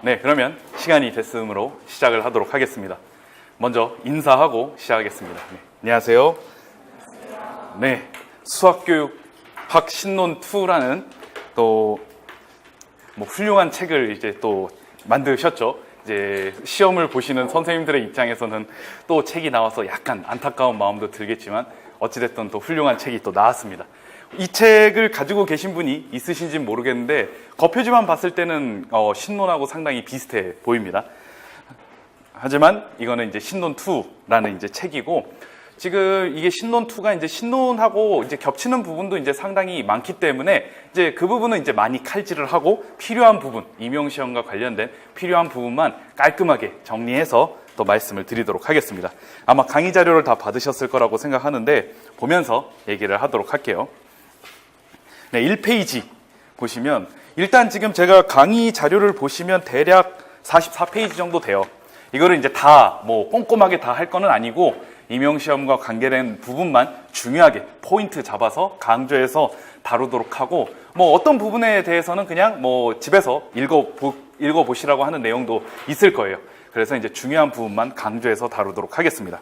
네. 그러면 시간이 됐으므로 시작을 하도록 하겠습니다. 먼저 인사하고 시작하겠습니다. 네. 안녕하세요. 네. 수학교육학 신논2라는 또 훌륭한 책을 이제 또 만드셨죠. 이제 시험을 보시는 선생님들의 입장에서는 또 책이 나와서 약간 안타까운 마음도 들겠지만 어찌됐든 또 훌륭한 책이 또 나왔습니다. 이 책을 가지고 계신 분이 있으신지는 모르겠는데 겉표지만 봤을 때는 신논하고 상당히 비슷해 보입니다. 하지만 이거는 이제 신논2라는 이제 책이고, 지금 이게 신논2가 이제 신논하고 이제 겹치는 부분도 이제 상당히 많기 때문에 이제 그 부분은 이제 많이 칼질을 하고 필요한 부분, 임용시험과 관련된 필요한 부분만 깔끔하게 정리해서 또 말씀을 드리도록 하겠습니다. 아마 강의 자료를 다 받으셨을 거라고 생각하는데 보면서 얘기를 하도록 할게요. 네, 1페이지 보시면 일단 지금 제가 강의 자료를 보시면 대략 44페이지 정도 돼요. 이거를 이제 다 꼼꼼하게 다 할 거는 아니고 임용시험과 관계된 부분만 중요하게 포인트 잡아서 강조해서 다루도록 하고, 어떤 부분에 대해서는 그냥 집에서 읽어보시라고 하는 내용도 있을 거예요. 그래서 이제 중요한 부분만 강조해서 다루도록 하겠습니다.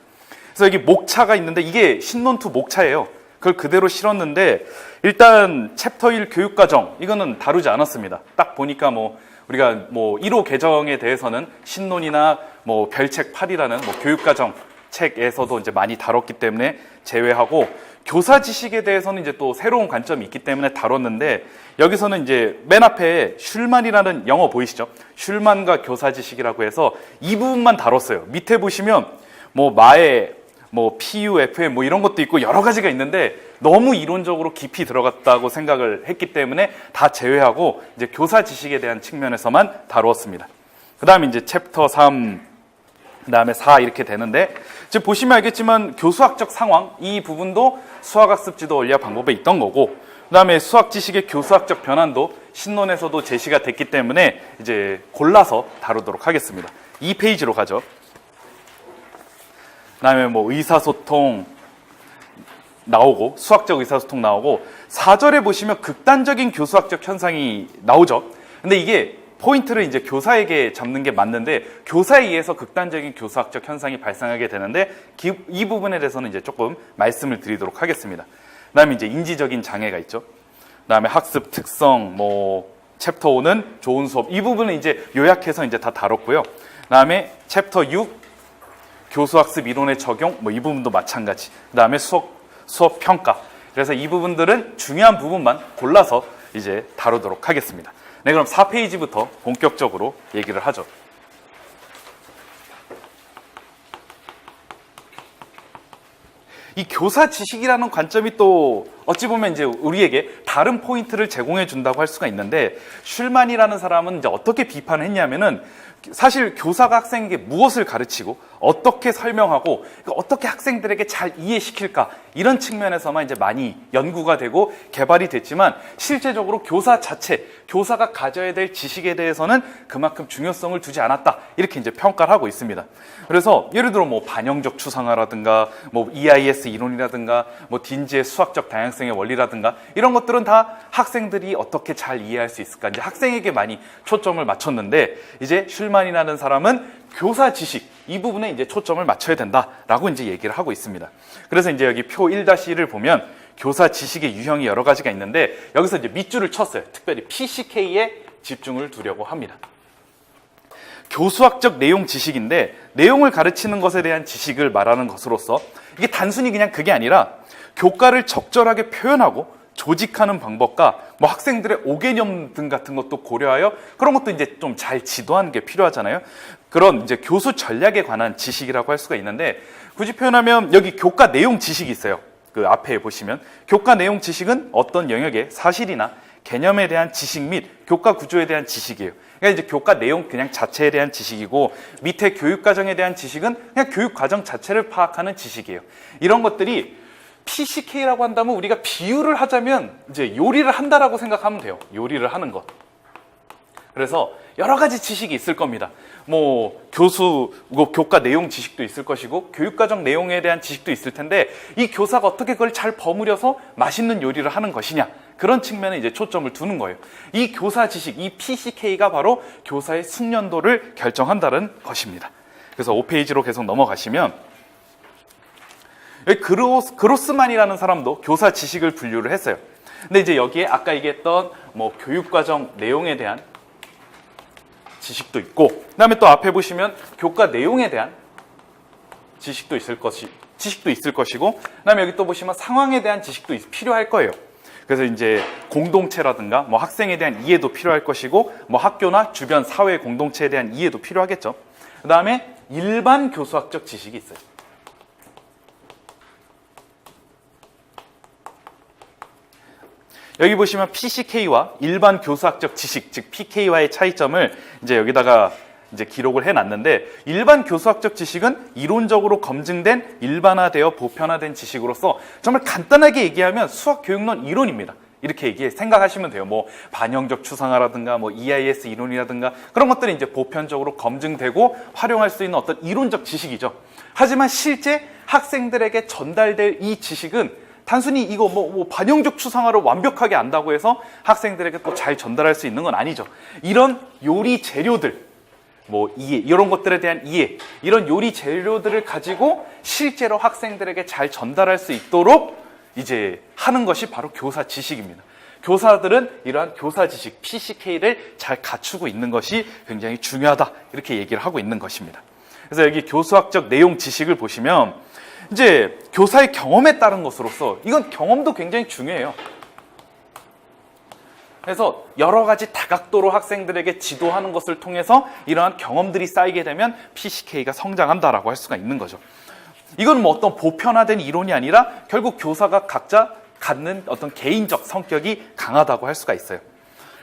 그래서 여기 목차가 있는데 이게 신논2 목차예요. 그걸 그대로 실었는데 일단 챕터 1 교육과정 이거는 다루지 않았습니다. 딱 보니까 우리가 1호 개정에 대해서는 신논이나 별책 8이라는 교육과정 책에서도 이제 많이 다뤘기 때문에 제외하고, 교사 지식에 대해서는 이제 또 새로운 관점이 있기 때문에 다뤘는데 여기서는 이제 맨 앞에 슐만이라는 영어 보이시죠? 슐만과 교사 지식이라고 해서 이 부분만 다뤘어요. 밑에 보시면 마에 PU, FM 이런 것도 있고 여러 가지가 있는데 너무 이론적으로 깊이 들어갔다고 생각을 했기 때문에 다 제외하고 이제 교사 지식에 대한 측면에서만 다루었습니다. 그 다음에 이제 챕터 3, 그 다음에 4 이렇게 되는데 지금 보시면 알겠지만 교수학적 상황 이 부분도 수학학습 지도 원리학 방법에 있던 거고, 그 다음에 수학 지식의 교수학적 변환도 신논에서도 제시가 됐기 때문에 이제 골라서 다루도록 하겠습니다. 2페이지로 가죠. 그 다음에 의사소통 나오고 수학적 의사소통 나오고 4절에 보시면 극단적인 교수학적 현상이 나오죠. 근데 이게 포인트를 이제 교사에게 잡는 게 맞는데 교사에 의해서 극단적인 교수학적 현상이 발생하게 되는데 이 부분에 대해서는 이제 조금 말씀을 드리도록 하겠습니다. 그 다음에 이제 인지적인 장애가 있죠. 그 다음에 학습 특성, 챕터 5는 좋은 수업 이 부분은 이제 요약해서 이제 다 다뤘고요. 그 다음에 챕터 6 교수학습 이론의 적용, 이 부분도 마찬가지. 그 다음에 수업 평가. 그래서 이 부분들은 중요한 부분만 골라서 이제 다루도록 하겠습니다. 네, 그럼 4페이지부터 본격적으로 얘기를 하죠. 이 교사 지식이라는 관점이 또 어찌 보면 이제 우리에게 다른 포인트를 제공해 준다고 할 수가 있는데, 슐만이라는 사람은 이제 어떻게 비판했냐면은 사실 교사가 학생에게 무엇을 가르치고 어떻게 설명하고 어떻게 학생들에게 잘 이해시킬까 이런 측면에서만 이제 많이 연구가 되고 개발이 됐지만 실제적으로 교사 자체, 교사가 가져야 될 지식에 대해서는 그만큼 중요성을 두지 않았다 이렇게 이제 평가를 하고 있습니다. 그래서 예를 들어 반영적 추상화라든가 EIS 이론이라든가 딘지의 수학적 다양성의 원리라든가 이런 것들은 다 학생들이 어떻게 잘 이해할 수 있을까 이제 학생에게 많이 초점을 맞췄는데, 이제 슐만이라는 사람은 교사 지식 이 부분에 이제 초점을 맞춰야 된다라고 이제 얘기를 하고 있습니다. 그래서 이제 여기 표 1-1을 보면 교사 지식의 유형이 여러 가지가 있는데 여기서 이제 밑줄을 쳤어요. 특별히 PCK에 집중을 두려고 합니다. 교수학적 내용 지식인데 내용을 가르치는 것에 대한 지식을 말하는 것으로서 이게 단순히 그냥 그게 아니라 교과를 적절하게 표현하고 조직하는 방법과 학생들의 오개념 등 같은 것도 고려하여 그런 것도 이제 좀 잘 지도하는 게 필요하잖아요. 그런 이제 교수 전략에 관한 지식이라고 할 수가 있는데, 굳이 표현하면 여기 교과 내용 지식이 있어요. 그 앞에 보시면 교과 내용 지식은 어떤 영역의 사실이나 개념에 대한 지식 및 교과 구조에 대한 지식이에요. 그러니까 이제 교과 내용 그냥 자체에 대한 지식이고, 밑에 교육 과정에 대한 지식은 그냥 교육 과정 자체를 파악하는 지식이에요. 이런 것들이 PCK라고 한다면 우리가 비유를 하자면 이제 요리를 한다라고 생각하면 돼요. 요리를 하는 것. 그래서 여러 가지 지식이 있을 겁니다. 교과 내용 지식도 있을 것이고 교육과정 내용에 대한 지식도 있을 텐데 이 교사가 어떻게 그걸 잘 버무려서 맛있는 요리를 하는 것이냐, 그런 측면에 이제 초점을 두는 거예요. 이 교사 지식, 이 PCK가 바로 교사의 숙련도를 결정한다는 것입니다. 그래서 5페이지로 계속 넘어가시면 여기 그로스만이라는 사람도 교사 지식을 분류를 했어요. 근데 이제 여기에 아까 얘기했던 뭐 교육과정 내용에 대한 지식도 있고, 그 다음에 또 앞에 보시면 교과 내용에 대한 지식도 있을 것이고, 그 다음에 여기 또 보시면 상황에 대한 지식도 필요할 거예요. 그래서 이제 공동체라든가 뭐 학생에 대한 이해도 필요할 것이고, 뭐 학교나 주변 사회 공동체에 대한 이해도 필요하겠죠. 그 다음에 일반 교수학적 지식이 있어요. 여기 보시면 PCK와 일반 교수학적 지식, 즉 PK와의 차이점을 이제 여기다가 이제 기록을 해놨는데, 일반 교수학적 지식은 이론적으로 검증된 일반화되어 보편화된 지식으로서 정말 간단하게 얘기하면 수학 교육론 이론입니다. 이렇게 생각하시면 돼요. 뭐 반영적 추상화라든가 뭐 EIS 이론이라든가 그런 것들이 이제 보편적으로 검증되고 활용할 수 있는 어떤 이론적 지식이죠. 하지만 실제 학생들에게 전달될 이 지식은 단순히 이거 뭐 반영적 추상화를 완벽하게 안다고 해서 학생들에게 또 잘 전달할 수 있는 건 아니죠. 이런 요리 재료들, 뭐 이해, 이런 것들에 대한 이해, 이런 요리 재료들을 가지고 실제로 학생들에게 잘 전달할 수 있도록 이제 하는 것이 바로 교사 지식입니다. 교사들은 이러한 교사 지식, PCK를 잘 갖추고 있는 것이 굉장히 중요하다, 이렇게 얘기를 하고 있는 것입니다. 그래서 여기 교수학적 내용 지식을 보시면 이제 교사의 경험에 따른 것으로서 이건 경험도 굉장히 중요해요. 그래서 여러 가지 다각도로 학생들에게 지도하는 것을 통해서 이러한 경험들이 쌓이게 되면 PCK가 성장한다라고 할 수가 있는 거죠. 이건 뭐 어떤 보편화된 이론이 아니라 결국 교사가 각자 갖는 어떤 개인적 성격이 강하다고 할 수가 있어요.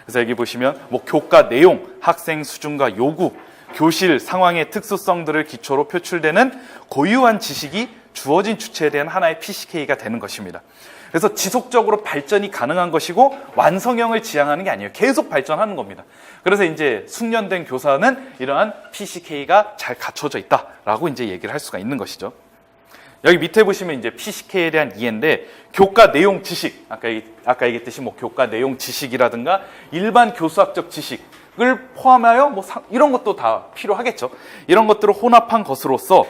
그래서 여기 보시면 뭐 교과 내용, 학생 수준과 요구, 교실 상황의 특수성들을 기초로 표출되는 고유한 지식이 주어진 주체에 대한 하나의 PCK가 되는 것입니다. 그래서 지속적으로 발전이 가능한 것이고 완성형을 지향하는 게 아니에요. 계속 발전하는 겁니다. 그래서 이제 숙련된 교사는 이러한 PCK가 잘 갖춰져 있다라고 이제 얘기를 할 수가 있는 것이죠. 여기 밑에 보시면 이제 PCK에 대한 이해인데, 교과 내용 지식, 아까 얘기했듯이 뭐 교과 내용 지식이라든가 일반 교수학적 지식을 포함하여 뭐 이런 것도 다 필요하겠죠. 이런 것들을 혼합한 것으로서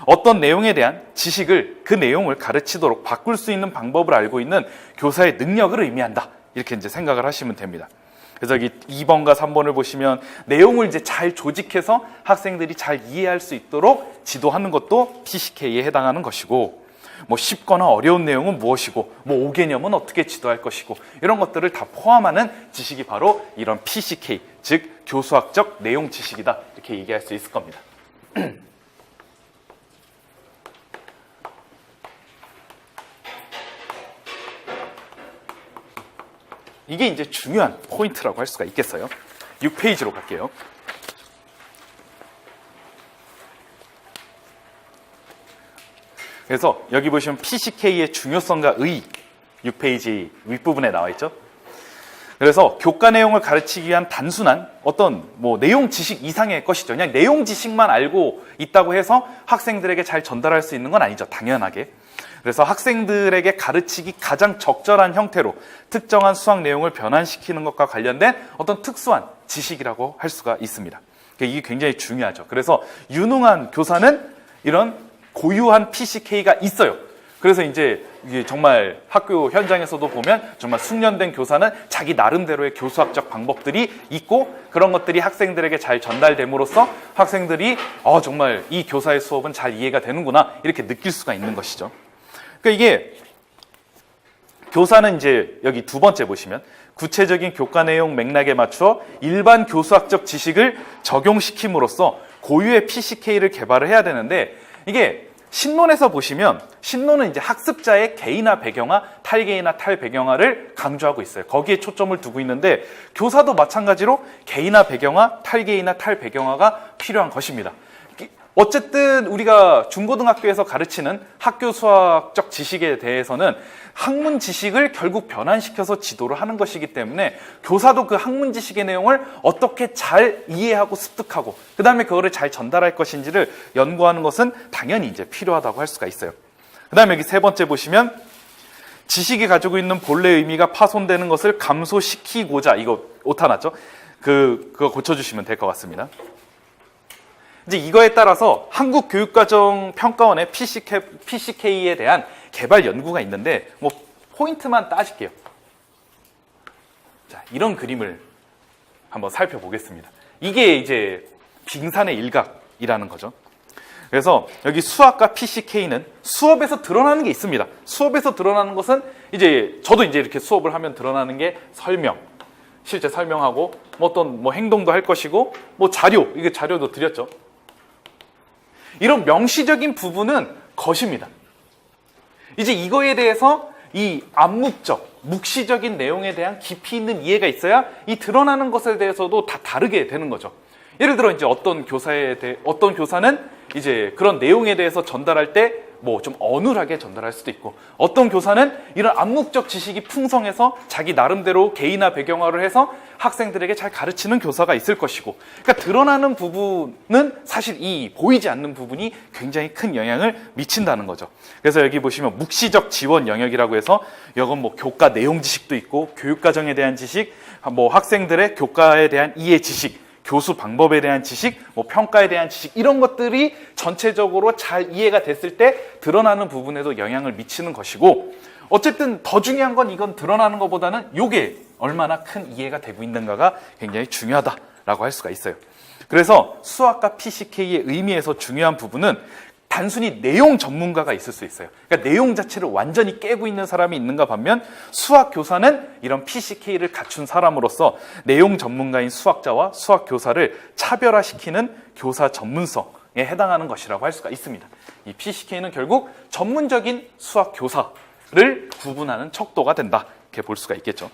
어떤 내용에 대한 지식을, 그 내용을 가르치도록 바꿀 수 있는 방법을 알고 있는 교사의 능력을 의미한다, 이렇게 이제 생각을 하시면 됩니다. 그래서 여기 2번과 3번을 보시면 내용을 이제 잘 조직해서 학생들이 잘 이해할 수 있도록 지도하는 것도 PCK에 해당하는 것이고, 뭐 쉽거나 어려운 내용은 무엇이고, 뭐 5개념은 어떻게 지도할 것이고, 이런 것들을 다 포함하는 지식이 바로 이런 PCK, 즉 교수학적 내용 지식이다, 이렇게 얘기할 수 있을 겁니다. 이게 이제 중요한 포인트라고 할 수가 있겠어요. 6페이지로 갈게요. 그래서 여기 보시면 PCK의 중요성과 의의, 6페이지 윗부분에 나와 있죠. 그래서 교과 내용을 가르치기 위한 단순한 어떤 뭐 내용 지식 이상의 것이죠. 그냥 내용 지식만 알고 있다고 해서 학생들에게 잘 전달할 수 있는 건 아니죠. 당연하게. 그래서 학생들에게 가르치기 가장 적절한 형태로 특정한 수학 내용을 변환시키는 것과 관련된 어떤 특수한 지식이라고 할 수가 있습니다. 이게 굉장히 중요하죠. 그래서 유능한 교사는 이런 고유한 PCK가 있어요. 그래서 이제 이게 정말 학교 현장에서도 보면 정말 숙련된 교사는 자기 나름대로의 교수학적 방법들이 있고, 그런 것들이 학생들에게 잘 전달됨으로써 학생들이 정말 이 교사의 수업은 잘 이해가 되는구나, 이렇게 느낄 수가 있는 것이죠. 그러니까 이게 교사는 이제 여기 두 번째 보시면 구체적인 교과 내용 맥락에 맞추어 일반 교수학적 지식을 적용시킴으로써 고유의 PCK를 개발을 해야 되는데, 이게 신론에서 보시면 신론은 이제 학습자의 개인화 배경화, 탈개인화, 탈배경화를 강조하고 있어요. 거기에 초점을 두고 있는데 교사도 마찬가지로 개인화 배경화, 탈개인화, 탈배경화가 필요한 것입니다. 어쨌든 우리가 중고등학교에서 가르치는 학교 수학적 지식에 대해서는 학문 지식을 결국 변환시켜서 지도를 하는 것이기 때문에 교사도 그 학문 지식의 내용을 어떻게 잘 이해하고 습득하고 그 다음에 그거를 잘 전달할 것인지를 연구하는 것은 당연히 이제 필요하다고 할 수가 있어요. 그 다음에 여기 세 번째 보시면 지식이 가지고 있는 본래 의미가 파손되는 것을 감소시키고자, 이거 오타 났죠? 그거 고쳐주시면 될 것 같습니다. 이제 이거에 따라서 한국교육과정평가원의 PCK에 대한 개발 연구가 있는데, 뭐 포인트만 따질게요. 자, 이런 그림을 한번 살펴보겠습니다. 이게 이제 빙산의 일각이라는 거죠. 그래서 여기 수학과 PCK는 수업에서 드러나는 게 있습니다. 수업에서 드러나는 것은 이제 저도 이제 이렇게 수업을 하면 드러나는 게 설명, 실제 설명하고 뭐 어떤 뭐 행동도 할 것이고 뭐 자료, 이게 자료도 드렸죠. 이런 명시적인 부분은 것입니다. 이제 이거에 대해서 이 암묵적, 묵시적인 내용에 대한 깊이 있는 이해가 있어야 이 드러나는 것에 대해서도 다 다르게 되는 거죠. 예를 들어 이제 어떤 교사는 이제 그런 내용에 대해서 전달할 때 뭐 좀 어눌하게 전달할 수도 있고, 어떤 교사는 이런 암묵적 지식이 풍성해서 자기 나름대로 개인화 배경화를 해서 학생들에게 잘 가르치는 교사가 있을 것이고, 그러니까 드러나는 부분은 사실 이 보이지 않는 부분이 굉장히 큰 영향을 미친다는 거죠. 그래서 여기 보시면 묵시적 지원 영역이라고 해서 이건 뭐 교과 내용 지식도 있고, 교육과정에 대한 지식, 뭐 학생들의 교과에 대한 이해 지식, 교수 방법에 대한 지식, 뭐 평가에 대한 지식, 이런 것들이 전체적으로 잘 이해가 됐을 때 드러나는 부분에도 영향을 미치는 것이고, 어쨌든 더 중요한 건 이건 드러나는 것보다는 이게 얼마나 큰 이해가 되고 있는가가 굉장히 중요하다라고 할 수가 있어요. 그래서 수학과 PCK의 의미에서 중요한 부분은 단순히 내용 전문가가 있을 수 있어요. 그러니까 내용 자체를 완전히 깨고 있는 사람이 있는가 반면, 수학 교사는 이런 PCK를 갖춘 사람으로서 내용 전문가인 수학자와 수학 교사를 차별화시키는 교사 전문성에 해당하는 것이라고 할 수가 있습니다. 이 PCK는 결국 전문적인 수학 교사를 구분하는 척도가 된다, 이렇게 볼 수가 있겠죠.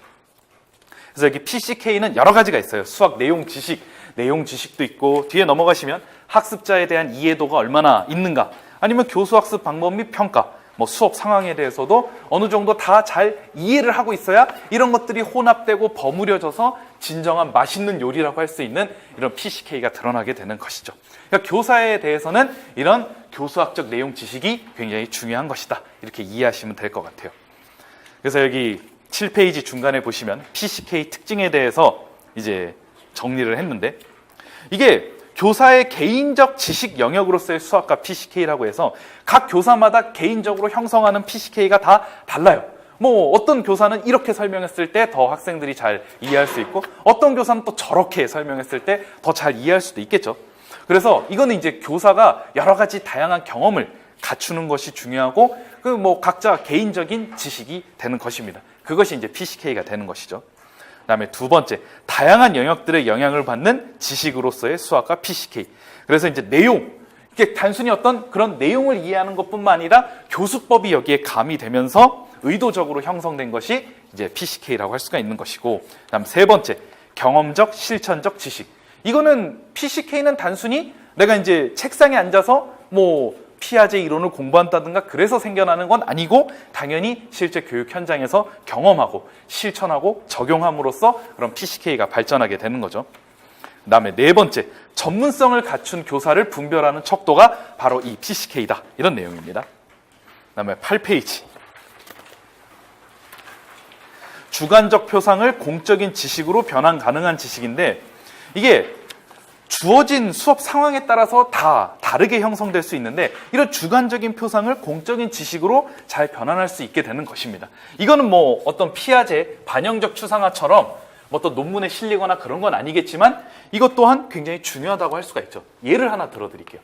그래서 여기 PCK는 여러 가지가 있어요. 수학 내용 지식도 있고, 뒤에 넘어가시면 학습자에 대한 이해도가 얼마나 있는가, 아니면 교수학습 방법 및 평가, 뭐 수업 상황에 대해서도 어느 정도 다 잘 이해를 하고 있어야 이런 것들이 혼합되고 버무려져서 진정한 맛있는 요리라고 할 수 있는 이런 PCK가 드러나게 되는 것이죠. 그러니까 교사에 대해서는 이런 교수학적 내용 지식이 굉장히 중요한 것이다, 이렇게 이해하시면 될 것 같아요. 그래서 여기 7페이지 중간에 보시면 PCK 특징에 대해서 이제 정리를 했는데, 이게 교사의 개인적 지식 영역으로서의 수학과 PCK라고 해서 각 교사마다 개인적으로 형성하는 PCK가 다 달라요. 뭐 어떤 교사는 이렇게 설명했을 때 더 학생들이 잘 이해할 수 있고, 어떤 교사는 또 저렇게 설명했을 때 더 잘 이해할 수도 있겠죠. 그래서 이거는 이제 교사가 여러 가지 다양한 경험을 갖추는 것이 중요하고, 그 뭐 각자 개인적인 지식이 되는 것입니다. 그것이 이제 PCK가 되는 것이죠. 그다음에 두 번째, 다양한 영역들의 영향을 받는 지식으로서의 수학과 PCK. 그래서 이제 내용, 이게 단순히 어떤 그런 내용을 이해하는 것뿐만 아니라 교수법이 여기에 가미되면서 의도적으로 형성된 것이 이제 PCK라고 할 수가 있는 것이고, 그다음 세 번째, 경험적 실천적 지식. 이거는 PCK는 단순히 내가 이제 책상에 앉아서 뭐 피아제 이론을 공부한다든가 그래서 생겨나는 건 아니고, 당연히 실제 교육 현장에서 경험하고 실천하고 적용함으로써 그런 PCK가 발전하게 되는 거죠. 그 다음에 네 번째, 전문성을 갖춘 교사를 분별하는 척도가 바로 이 PCK다, 이런 내용입니다. 그 다음에 8페이지, 주관적 표상을 공적인 지식으로 변환 가능한 지식인데, 이게 주어진 수업 상황에 따라서 다 다르게 형성될 수 있는데, 이런 주관적인 표상을 공적인 지식으로 잘 변환할 수 있게 되는 것입니다. 이거는 뭐 어떤 피아제 반영적 추상화처럼 뭐 어떤 논문에 실리거나 그런 건 아니겠지만, 이것 또한 굉장히 중요하다고 할 수가 있죠. 예를 하나 들어드릴게요.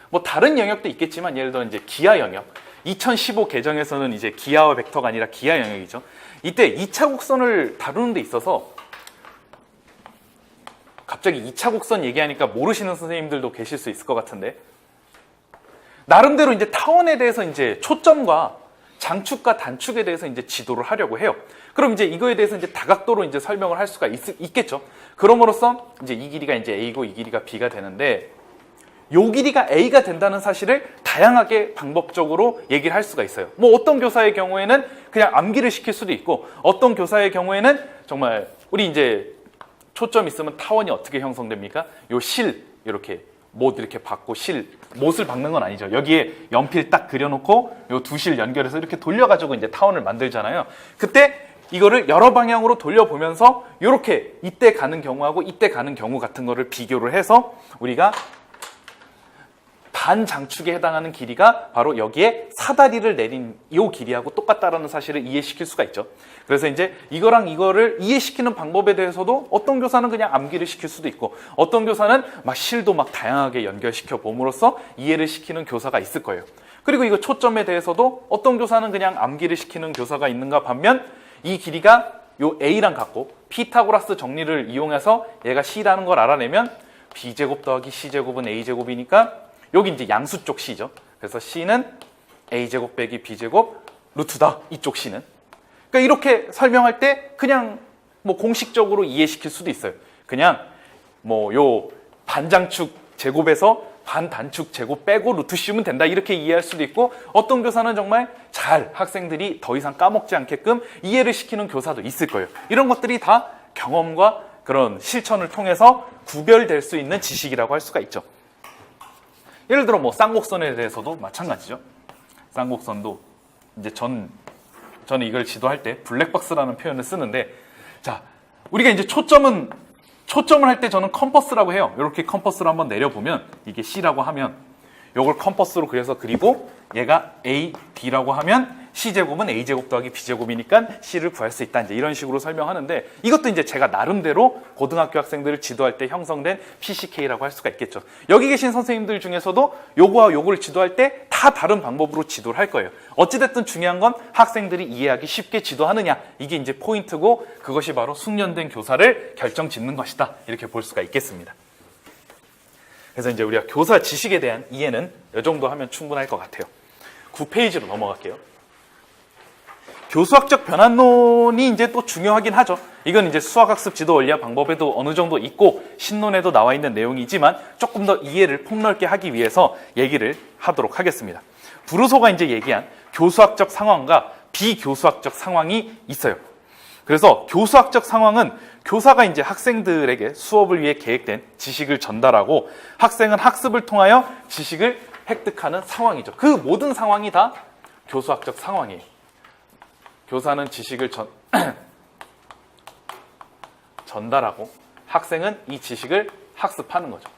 뭐 다른 영역도 있겠지만, 예를 들어 이제 기하 영역, 2015 개정에서는 이제 기하와 벡터가 아니라 기하 영역이죠. 이때 2차 곡선을 다루는 데 있어서, 갑자기 2차 곡선 얘기하니까 모르시는 선생님들도 계실 수 있을 것 같은데, 나름대로 이제 타원에 대해서 이제 초점과 장축과 단축에 대해서 이제 지도를 하려고 해요. 그럼 이제 이거에 대해서 이제 다각도로 이제 설명을 할 수가 있겠죠. 그럼으로써 이제 이 길이가 이제 A고 이 길이가 B가 되는데, 요 길이가 A가 된다는 사실을 다양하게 방법적으로 얘기를 할 수가 있어요. 뭐 어떤 교사의 경우에는 그냥 암기를 시킬 수도 있고, 어떤 교사의 경우에는 정말 우리 이제 초점 있으면 타원이 어떻게 형성됩니까? 요 실, 이렇게 못 이렇게 박고 못을 박는 건 아니죠. 여기에 연필 딱 그려놓고 요 두 실 연결해서 이렇게 돌려가지고 이제 타원을 만들잖아요. 그때 이거를 여러 방향으로 돌려보면서 이렇게 이때 가는 경우하고 이때 가는 경우 같은 거를 비교를 해서 우리가 반장축에 해당하는 길이가 바로 여기에 사다리를 내린 이 길이하고 똑같다라는 사실을 이해시킬 수가 있죠. 그래서 이제 이거랑 이거를 이해시키는 방법에 대해서도 어떤 교사는 그냥 암기를 시킬 수도 있고 어떤 교사는 막 실도 막 다양하게 연결시켜 봄으로써 이해를 시키는 교사가 있을 거예요. 그리고 이거 초점에 대해서도 어떤 교사는 그냥 암기를 시키는 교사가 있는가 반면 이 길이가 요 A랑 같고 피타고라스 정리를 이용해서 얘가 C라는 걸 알아내면 B제곱 더하기 C제곱은 A제곱이니까 여기 이제 양수 쪽 C죠. 그래서 C는 A제곱 빼기 B제곱 루트다. 이쪽 C는. 그러니까 이렇게 설명할 때 그냥 뭐 공식적으로 이해시킬 수도 있어요. 그냥 뭐 요 반장축 제곱에서 반단축 제곱 빼고 루트 씌우면 된다. 이렇게 이해할 수도 있고 어떤 교사는 정말 잘 학생들이 더 이상 까먹지 않게끔 이해를 시키는 교사도 있을 거예요. 이런 것들이 다 경험과 그런 실천을 통해서 구별될 수 있는 지식이라고 할 수가 있죠. 예를 들어 뭐 쌍곡선에 대해서도 마찬가지죠. 쌍곡선도 이제 저는 이걸 지도할 때 블랙박스라는 표현을 쓰는데 자, 우리가 이제 초점을 할 때 저는 컴퍼스라고 해요. 이렇게 컴퍼스를 한번 내려보면 이게 C라고 하면 이걸 컴퍼스로 그리고 얘가 A, B라고 하면 C제곱은 A제곱 더하기 B제곱이니까 C를 구할 수 있다. 이제 이런 식으로 설명하는데 이것도 이제 제가 나름대로 고등학교 학생들을 지도할 때 형성된 PCK라고 할 수가 있겠죠. 여기 계신 선생님들 중에서도 요거와 요거를 지도할 때 다 다른 방법으로 지도를 할 거예요. 어찌됐든 중요한 건 학생들이 이해하기 쉽게 지도하느냐. 이게 이제 포인트고 그것이 바로 숙련된 교사를 결정짓는 것이다. 이렇게 볼 수가 있겠습니다. 그래서 이제 우리가 교사 지식에 대한 이해는 이 정도 하면 충분할 것 같아요. 9페이지로 넘어갈게요. 교수학적 변환론이 이제 또 중요하긴 하죠. 이건 이제 수학학습 지도 원리학 방법에도 어느 정도 있고 신론에도 나와 있는 내용이지만 조금 더 이해를 폭넓게 하기 위해서 얘기를 하도록 하겠습니다. 브루소가 이제 얘기한 교수학적 상황과 비교수학적 상황이 있어요. 그래서 교수학적 상황은 교사가 이제 학생들에게 수업을 위해 계획된 지식을 전달하고 학생은 학습을 통하여 지식을 획득하는 상황이죠. 그 모든 상황이 다 교수학적 상황이에요. 교사는 지식을 전달하고 학생은 이 지식을 학습하는 거죠.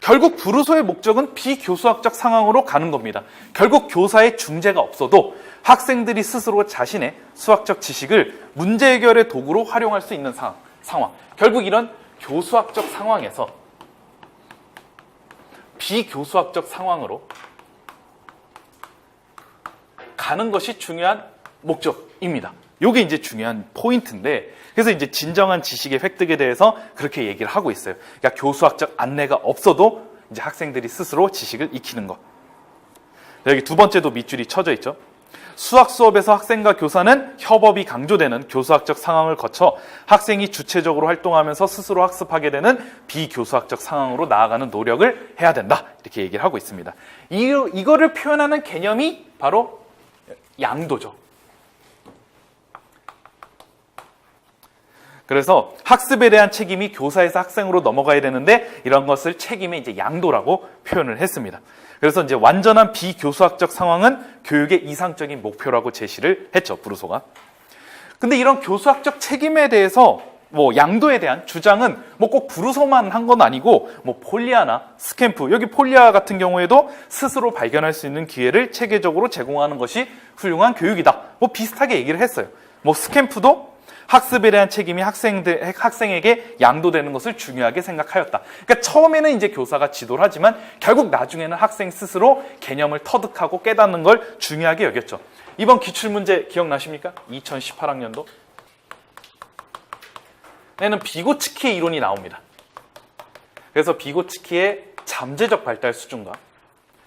결국 브루소의 목적은 비교수학적 상황으로 가는 겁니다. 결국 교사의 중재가 없어도 학생들이 스스로 자신의 수학적 지식을 문제 해결의 도구로 활용할 수 있는 상황. 결국 이런 교수학적 상황에서 비교수학적 상황으로 가는 것이 중요한 목적입니다. 이게 이제 중요한 포인트인데 그래서 이제 진정한 지식의 획득에 대해서 그렇게 얘기를 하고 있어요. 그러니까 교수학적 안내가 없어도 이제 학생들이 스스로 지식을 익히는 것. 여기 두 번째도 밑줄이 쳐져 있죠. 수학 수업에서 학생과 교사는 협업이 강조되는 교수학적 상황을 거쳐 학생이 주체적으로 활동하면서 스스로 학습하게 되는 비교수학적 상황으로 나아가는 노력을 해야 된다. 이렇게 얘기를 하고 있습니다. 이거를 표현하는 개념이 바로 양도죠. 그래서 학습에 대한 책임이 교사에서 학생으로 넘어가야 되는데 이런 것을 책임의 이제 양도라고 표현을 했습니다. 그래서 이제 완전한 비교수학적 상황은 교육의 이상적인 목표라고 제시를 했죠, 브루소가. 근데 이런 교수학적 책임에 대해서 뭐 양도에 대한 주장은 뭐 꼭 브루소만 한 건 아니고 뭐 폴리아나 스캠프, 여기 폴리아 같은 경우에도 스스로 발견할 수 있는 기회를 체계적으로 제공하는 것이 훌륭한 교육이다. 뭐 비슷하게 얘기를 했어요. 뭐 스캠프도 학습에 대한 책임이 학생에게 양도되는 것을 중요하게 생각하였다. 그러니까 처음에는 이제 교사가 지도를 하지만 결국 나중에는 학생 스스로 개념을 터득하고 깨닫는 걸 중요하게 여겼죠. 이번 기출문제 기억나십니까? 2018학년도. 에는 비고츠키의 이론이 나옵니다. 그래서 비고츠키의 잠재적 발달 수준과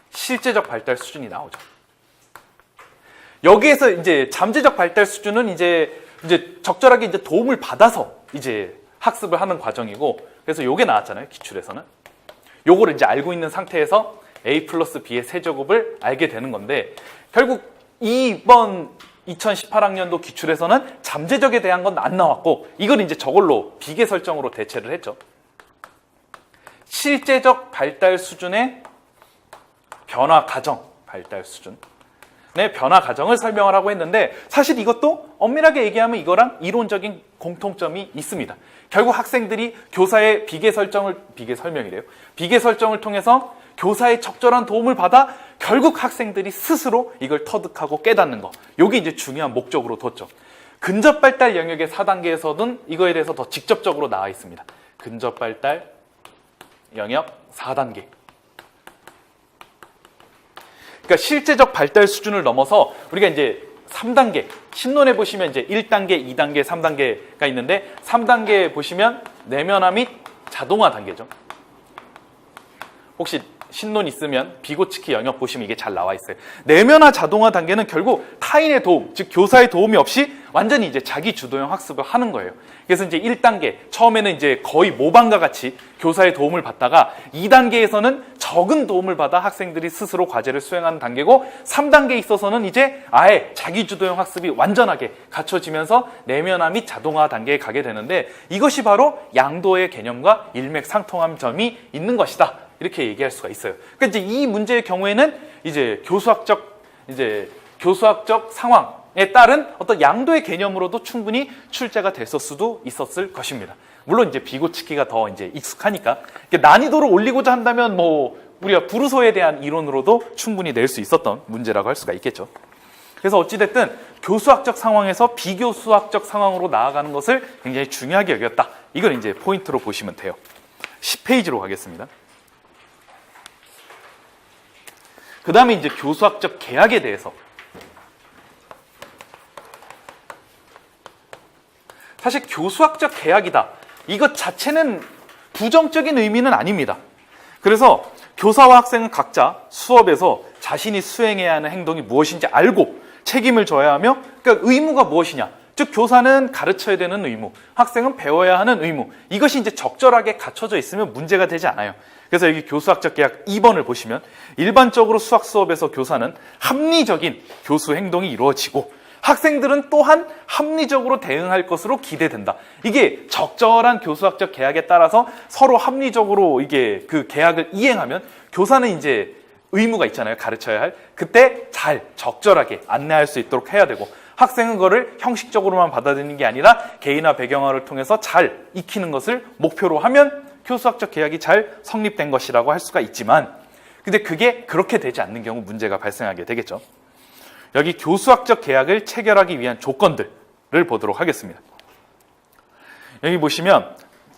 실제적 발달 수준이 나오죠. 여기에서 이제 잠재적 발달 수준은 이제 적절하게 이제 도움을 받아서 이제 학습을 하는 과정이고, 그래서 요게 나왔잖아요, 기출에서는. 요거를 이제 알고 있는 상태에서 A 플러스 B의 세제곱을 알게 되는 건데, 결국 이번 2018학년도 기출에서는 잠재적에 대한 건 안 나왔고, 이걸 이제 저걸로 비계 설정으로 대체를 했죠. 실제적 발달 수준의 변화 과정, 발달 수준의 변화 과정을 설명하라고 했는데, 사실 이것도 엄밀하게 얘기하면 이거랑 이론적인 공통점이 있습니다. 결국 학생들이 교사의 비계 설정을 통해서 교사의 적절한 도움을 받아 결국 학생들이 스스로 이걸 터득하고 깨닫는 거. 이게 이제 중요한 목적으로 뒀죠. 근접 발달 영역의 4단계에서는 이거에 대해서 더 직접적으로 나와 있습니다. 근접 발달 영역 4단계. 그러니까 실제적 발달 수준을 넘어서 우리가 이제 3단계, 신론에 보시면 이제 1단계, 2단계, 3단계가 있는데 3단계에 보시면 내면화 및 자동화 단계죠. 혹시 신론 있으면 비고치키 영역 보시면 이게 잘 나와 있어요. 내면화 자동화 단계는 결국 타인의 도움, 즉 교사의 도움이 없이 완전히 이제 자기 주도형 학습을 하는 거예요. 그래서 이제 1단계, 처음에는 이제 거의 모방과 같이 교사의 도움을 받다가 2단계에서는 적은 도움을 받아 학생들이 스스로 과제를 수행하는 단계고, 3단계에 있어서는 이제 아예 자기 주도형 학습이 완전하게 갖춰지면서 내면화 및 자동화 단계에 가게 되는데, 이것이 바로 양도의 개념과 일맥상통한 점이 있는 것이다. 이렇게 얘기할 수가 있어요. 그러니까 이제 이 문제의 경우에는 이제 교수학적 상황에 따른 어떤 양도의 개념으로도 충분히 출제가 됐을 수도 있었을 것입니다. 물론 이제 비고치키가 더 이제 익숙하니까 난이도를 올리고자 한다면 뭐 우리가 부르소에 대한 이론으로도 충분히 낼 수 있었던 문제라고 할 수가 있겠죠. 그래서 어찌됐든 교수학적 상황에서 비교수학적 상황으로 나아가는 것을 굉장히 중요하게 여겼다. 이걸 이제 포인트로 보시면 돼요. 10페이지로 가겠습니다. 그 다음에 이제 교수학적 계약에 대해서. 사실 교수학적 계약이다. 이것 자체는 부정적인 의미는 아닙니다. 그래서 교사와 학생은 각자 수업에서 자신이 수행해야 하는 행동이 무엇인지 알고 책임을 져야 하며, 그러니까 의무가 무엇이냐. 즉 교사는 가르쳐야 되는 의무, 학생은 배워야 하는 의무. 이것이 이제 적절하게 갖춰져 있으면 문제가 되지 않아요. 그래서 여기 교수학적 계약 2번을 보시면 일반적으로 수학 수업에서 교사는 합리적인 교수 행동이 이루어지고 학생들은 또한 합리적으로 대응할 것으로 기대된다. 이게 적절한 교수학적 계약에 따라서 서로 합리적으로 이게 그 계약을 이행하면 교사는 이제 의무가 있잖아요. 가르쳐야 할. 그때 잘 적절하게 안내할 수 있도록 해야 되고, 학생은 그거를 형식적으로만 받아들이는 게 아니라 개인화 배경화를 통해서 잘 익히는 것을 목표로 하면 교수학적 계약이 잘 성립된 것이라고 할 수가 있지만, 근데 그게 그렇게 되지 않는 경우 문제가 발생하게 되겠죠. 여기 교수학적 계약을 체결하기 위한 조건들을 보도록 하겠습니다. 여기 보시면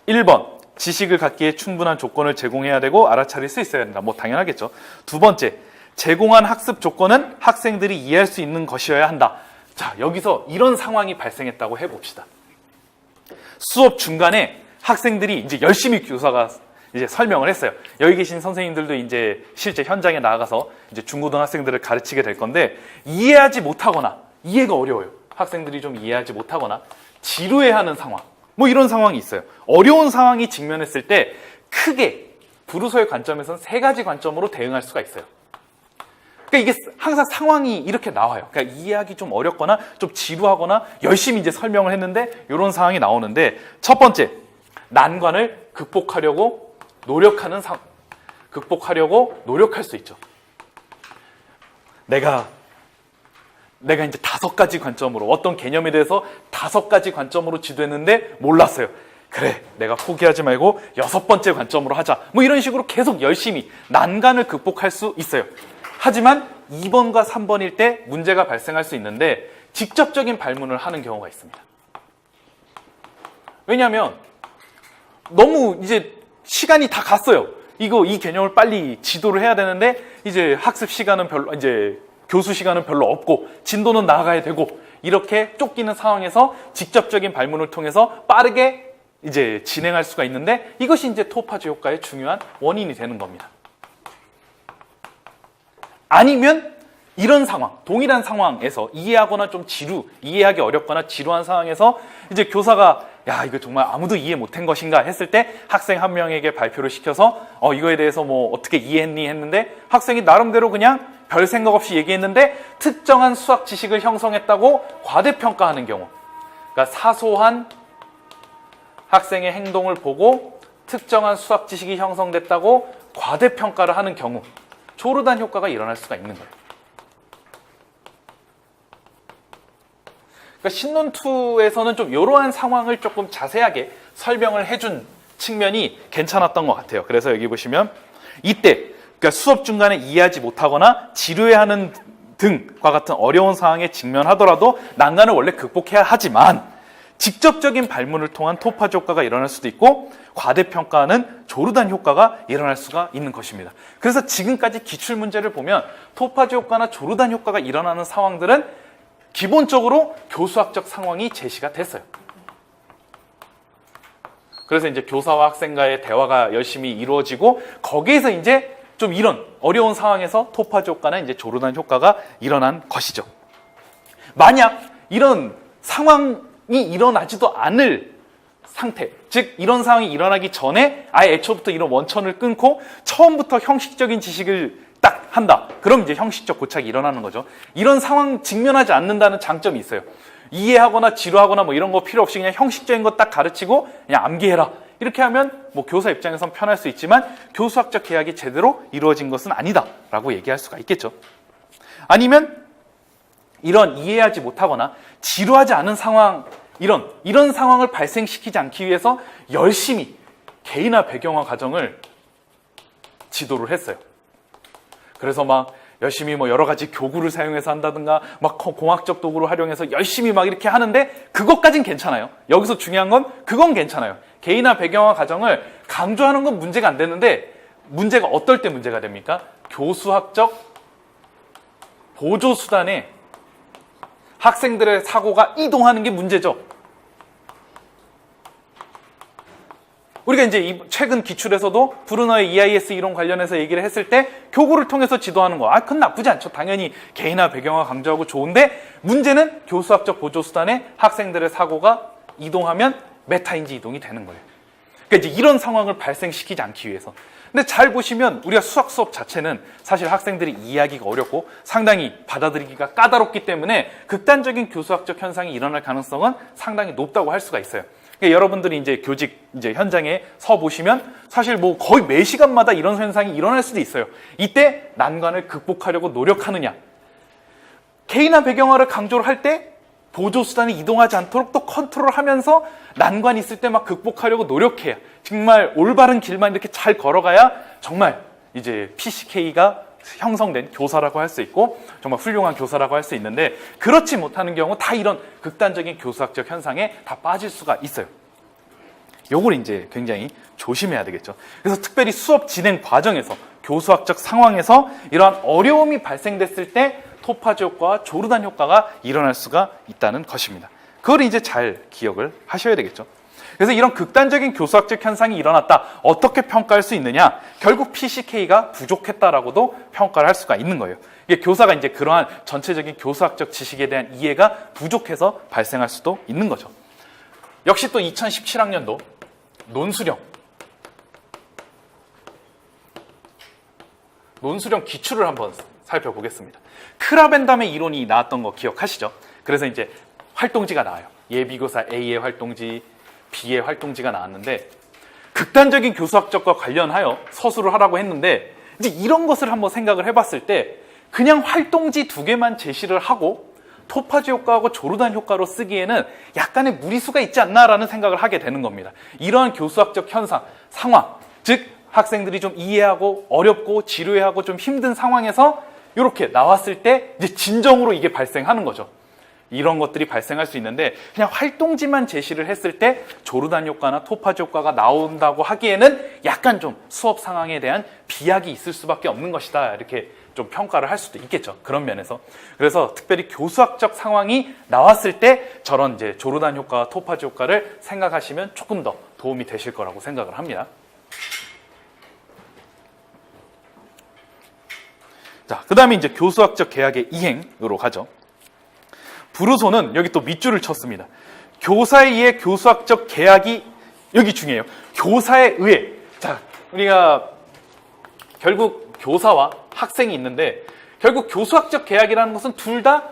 1번, 지식을 갖기에 충분한 조건을 제공해야 되고 알아차릴 수 있어야 된다. 뭐 당연하겠죠. 두 번째, 제공한 학습 조건은 학생들이 이해할 수 있는 것이어야 한다. 자, 여기서 이런 상황이 발생했다고 해봅시다. 수업 중간에 학생들이 이제 열심히 교사가 이제 설명을 했어요. 여기 계신 선생님들도 이제 실제 현장에 나가서 이제 중고등학생들을 가르치게 될 건데, 이해하지 못하거나 이해가 어려워요. 학생들이 좀 이해하지 못하거나 지루해하는 상황, 뭐 이런 상황이 있어요. 어려운 상황이 직면했을 때 크게 부르소의 관점에서는 3가지 관점으로 대응할 수가 있어요. 그러니까 이게 항상 상황이 이렇게 나와요. 그러니까 이해하기 좀 어렵거나 좀 지루하거나 열심히 이제 설명을 했는데 이런 상황이 나오는데, 첫 번째, 난관을 극복하려고 노력할 수 있죠. 내가 이제 5가지 관점으로, 어떤 개념에 대해서 5가지 관점으로 지도했는데 몰랐어요. 그래, 내가 포기하지 말고 6번째 관점으로 하자. 뭐 이런 식으로 계속 열심히 난관을 극복할 수 있어요. 하지만 2번과 3번일 때 문제가 발생할 수 있는데, 직접적인 발문을 하는 경우가 있습니다. 왜냐하면 너무 이제 시간이 다 갔어요. 이 개념을 빨리 지도를 해야 되는데, 이제 학습 시간은 교수 시간은 별로 없고, 진도는 나아가야 되고, 이렇게 쫓기는 상황에서 직접적인 발문을 통해서 빠르게 이제 진행할 수가 있는데, 이것이 이제 토파즈 효과의 중요한 원인이 되는 겁니다. 아니면 이런 상황, 동일한 상황에서 이해하거나 좀 이해하기 어렵거나 지루한 상황에서 이제 교사가 야, 이거 정말 아무도 이해 못한 것인가 했을 때 학생 한 명에게 발표를 시켜서 이거에 대해서 뭐 어떻게 이해했니 했는데, 학생이 나름대로 그냥 별 생각 없이 얘기했는데 특정한 수학 지식을 형성했다고 과대평가하는 경우, 그러니까 사소한 학생의 행동을 보고 특정한 수학 지식이 형성됐다고 과대평가를 하는 경우 조르단 효과가 일어날 수가 있는 거예요. 그러니까 신논2에서는 좀 이러한 상황을 조금 자세하게 설명을 해준 측면이 괜찮았던 것 같아요. 그래서 여기 보시면 이때 그러니까 수업 중간에 이해하지 못하거나 지루해하는 등과 같은 어려운 상황에 직면하더라도 난관을 원래 극복해야 하지만 직접적인 발문을 통한 토파즈 효과가 일어날 수도 있고 과대평가는 조르단 효과가 일어날 수가 있는 것입니다. 그래서 지금까지 기출문제를 보면 토파즈 효과나 조르단 효과가 일어나는 상황들은 기본적으로 교수학적 상황이 제시가 됐어요. 그래서 이제 교사와 학생과의 대화가 열심히 이루어지고 거기에서 이제 좀 이런 어려운 상황에서 토파즈 효과나 이제 조르단 효과가 일어난 것이죠. 만약 이런 상황이 일어나지도 않을 상태, 즉 이런 상황이 일어나기 전에 아예 애초부터 이런 원천을 끊고 처음부터 형식적인 지식을 딱 한다. 그럼 이제 형식적 고착이 일어나는 거죠. 이런 상황 직면하지 않는다는 장점이 있어요. 이해하거나 지루하거나 뭐 이런 거 필요 없이 그냥 형식적인 거 딱 가르치고 그냥 암기해라. 이렇게 하면 뭐 교사 입장에선 편할 수 있지만 교수학적 계약이 제대로 이루어진 것은 아니다라고 얘기할 수가 있겠죠. 아니면 이런 이해하지 못하거나 지루하지 않은 상황, 이런 상황을 발생시키지 않기 위해서 열심히 개인화 배경화 과정을 지도를 했어요. 그래서 막 열심히 뭐 여러 가지 교구를 사용해서 한다든가 막 공학적 도구를 활용해서 열심히 막 이렇게 하는데 그것까진 괜찮아요. 여기서 중요한 건 그건 괜찮아요. 개인화 배경화 과정을 강조하는 건 문제가 안 되는데 문제가 어떨 때 문제가 됩니까? 교수학적 보조수단에 학생들의 사고가 이동하는 게 문제죠. 우리가 이제 최근 기출에서도 브루너의 EIS 이론 관련해서 얘기를 했을 때 교구를 통해서 지도하는 거. 그건 나쁘지 않죠. 당연히 개인화 배경화 강조하고 좋은데 문제는 교수학적 보조수단에 학생들의 사고가 이동하면 메타인지 이동이 되는 거예요. 그러니까 이제 이런 상황을 발생시키지 않기 위해서. 근데 잘 보시면 우리가 수학 수업 자체는 사실 학생들이 이해하기가 어렵고 상당히 받아들이기가 까다롭기 때문에 극단적인 교수학적 현상이 일어날 가능성은 상당히 높다고 할 수가 있어요. 그러니까 여러분들이 이제 교직 이제 현장에 서 보시면 사실 뭐 거의 매 시간마다 이런 현상이 일어날 수도 있어요. 이때 난관을 극복하려고 노력하느냐. 개인화 배경화를 강조를 할 때 보조수단이 이동하지 않도록 또 컨트롤하면서 난관이 있을 때 막 극복하려고 노력해야 정말 올바른 길만 이렇게 잘 걸어가야 정말 이제 PCK가 형성된 교사라고 할 수 있고 정말 훌륭한 교사라고 할 수 있는데 그렇지 못하는 경우 다 이런 극단적인 교수학적 현상에 다 빠질 수가 있어요. 요걸 이제 굉장히 조심해야 되겠죠. 그래서 특별히 수업 진행 과정에서 교수학적 상황에서 이러한 어려움이 발생됐을 때 토파즈 효과와 조르단 효과가 일어날 수가 있다는 것입니다. 그걸 이제 잘 기억을 하셔야 되겠죠. 그래서 이런 극단적인 교수학적 현상이 일어났다. 어떻게 평가할 수 있느냐? 결국 PCK가 부족했다라고도 평가를 할 수가 있는 거예요. 이게 교사가 이제 그러한 전체적인 교수학적 지식에 대한 이해가 부족해서 발생할 수도 있는 거죠. 역시 또 2017학년도 논수령 기출을 한번 살펴보겠습니다. 크라벤담의 이론이 나왔던 거 기억하시죠? 그래서 이제 활동지가 나와요. 예비교사 A의 활동지, B의 활동지가 나왔는데 극단적인 교수학적과 관련하여 서술을 하라고 했는데 이제 이런 것을 한번 생각을 해봤을 때 그냥 활동지 2개만 제시를 하고 토파즈 효과하고 조르단 효과로 쓰기에는 약간의 무리수가 있지 않나라는 생각을 하게 되는 겁니다. 이러한 교수학적 현상, 상황, 즉 학생들이 좀 이해하고 어렵고 지루해하고 좀 힘든 상황에서 이렇게 나왔을 때 이제 진정으로 이게 발생하는 거죠. 이런 것들이 발생할 수 있는데 그냥 활동지만 제시를 했을 때 조르단 효과나 토파즈 효과가 나온다고 하기에는 약간 좀 수업 상황에 대한 비약이 있을 수밖에 없는 것이다. 이렇게 좀 평가를 할 수도 있겠죠. 그런 면에서. 그래서 특별히 교수학적 상황이 나왔을 때 저런 이제 조르단 효과와 토파즈 효과를 생각하시면 조금 더 도움이 되실 거라고 생각을 합니다. 자, 그 다음에 이제 교수학적 계약의 이행으로 가죠. 브루소는 여기 또 밑줄을 쳤습니다. 교사에 의해 교수학적 계약이 여기 중요해요. 교사에 의해. 자, 우리가 결국 교사와 학생이 있는데 결국 교수학적 계약이라는 것은 둘 다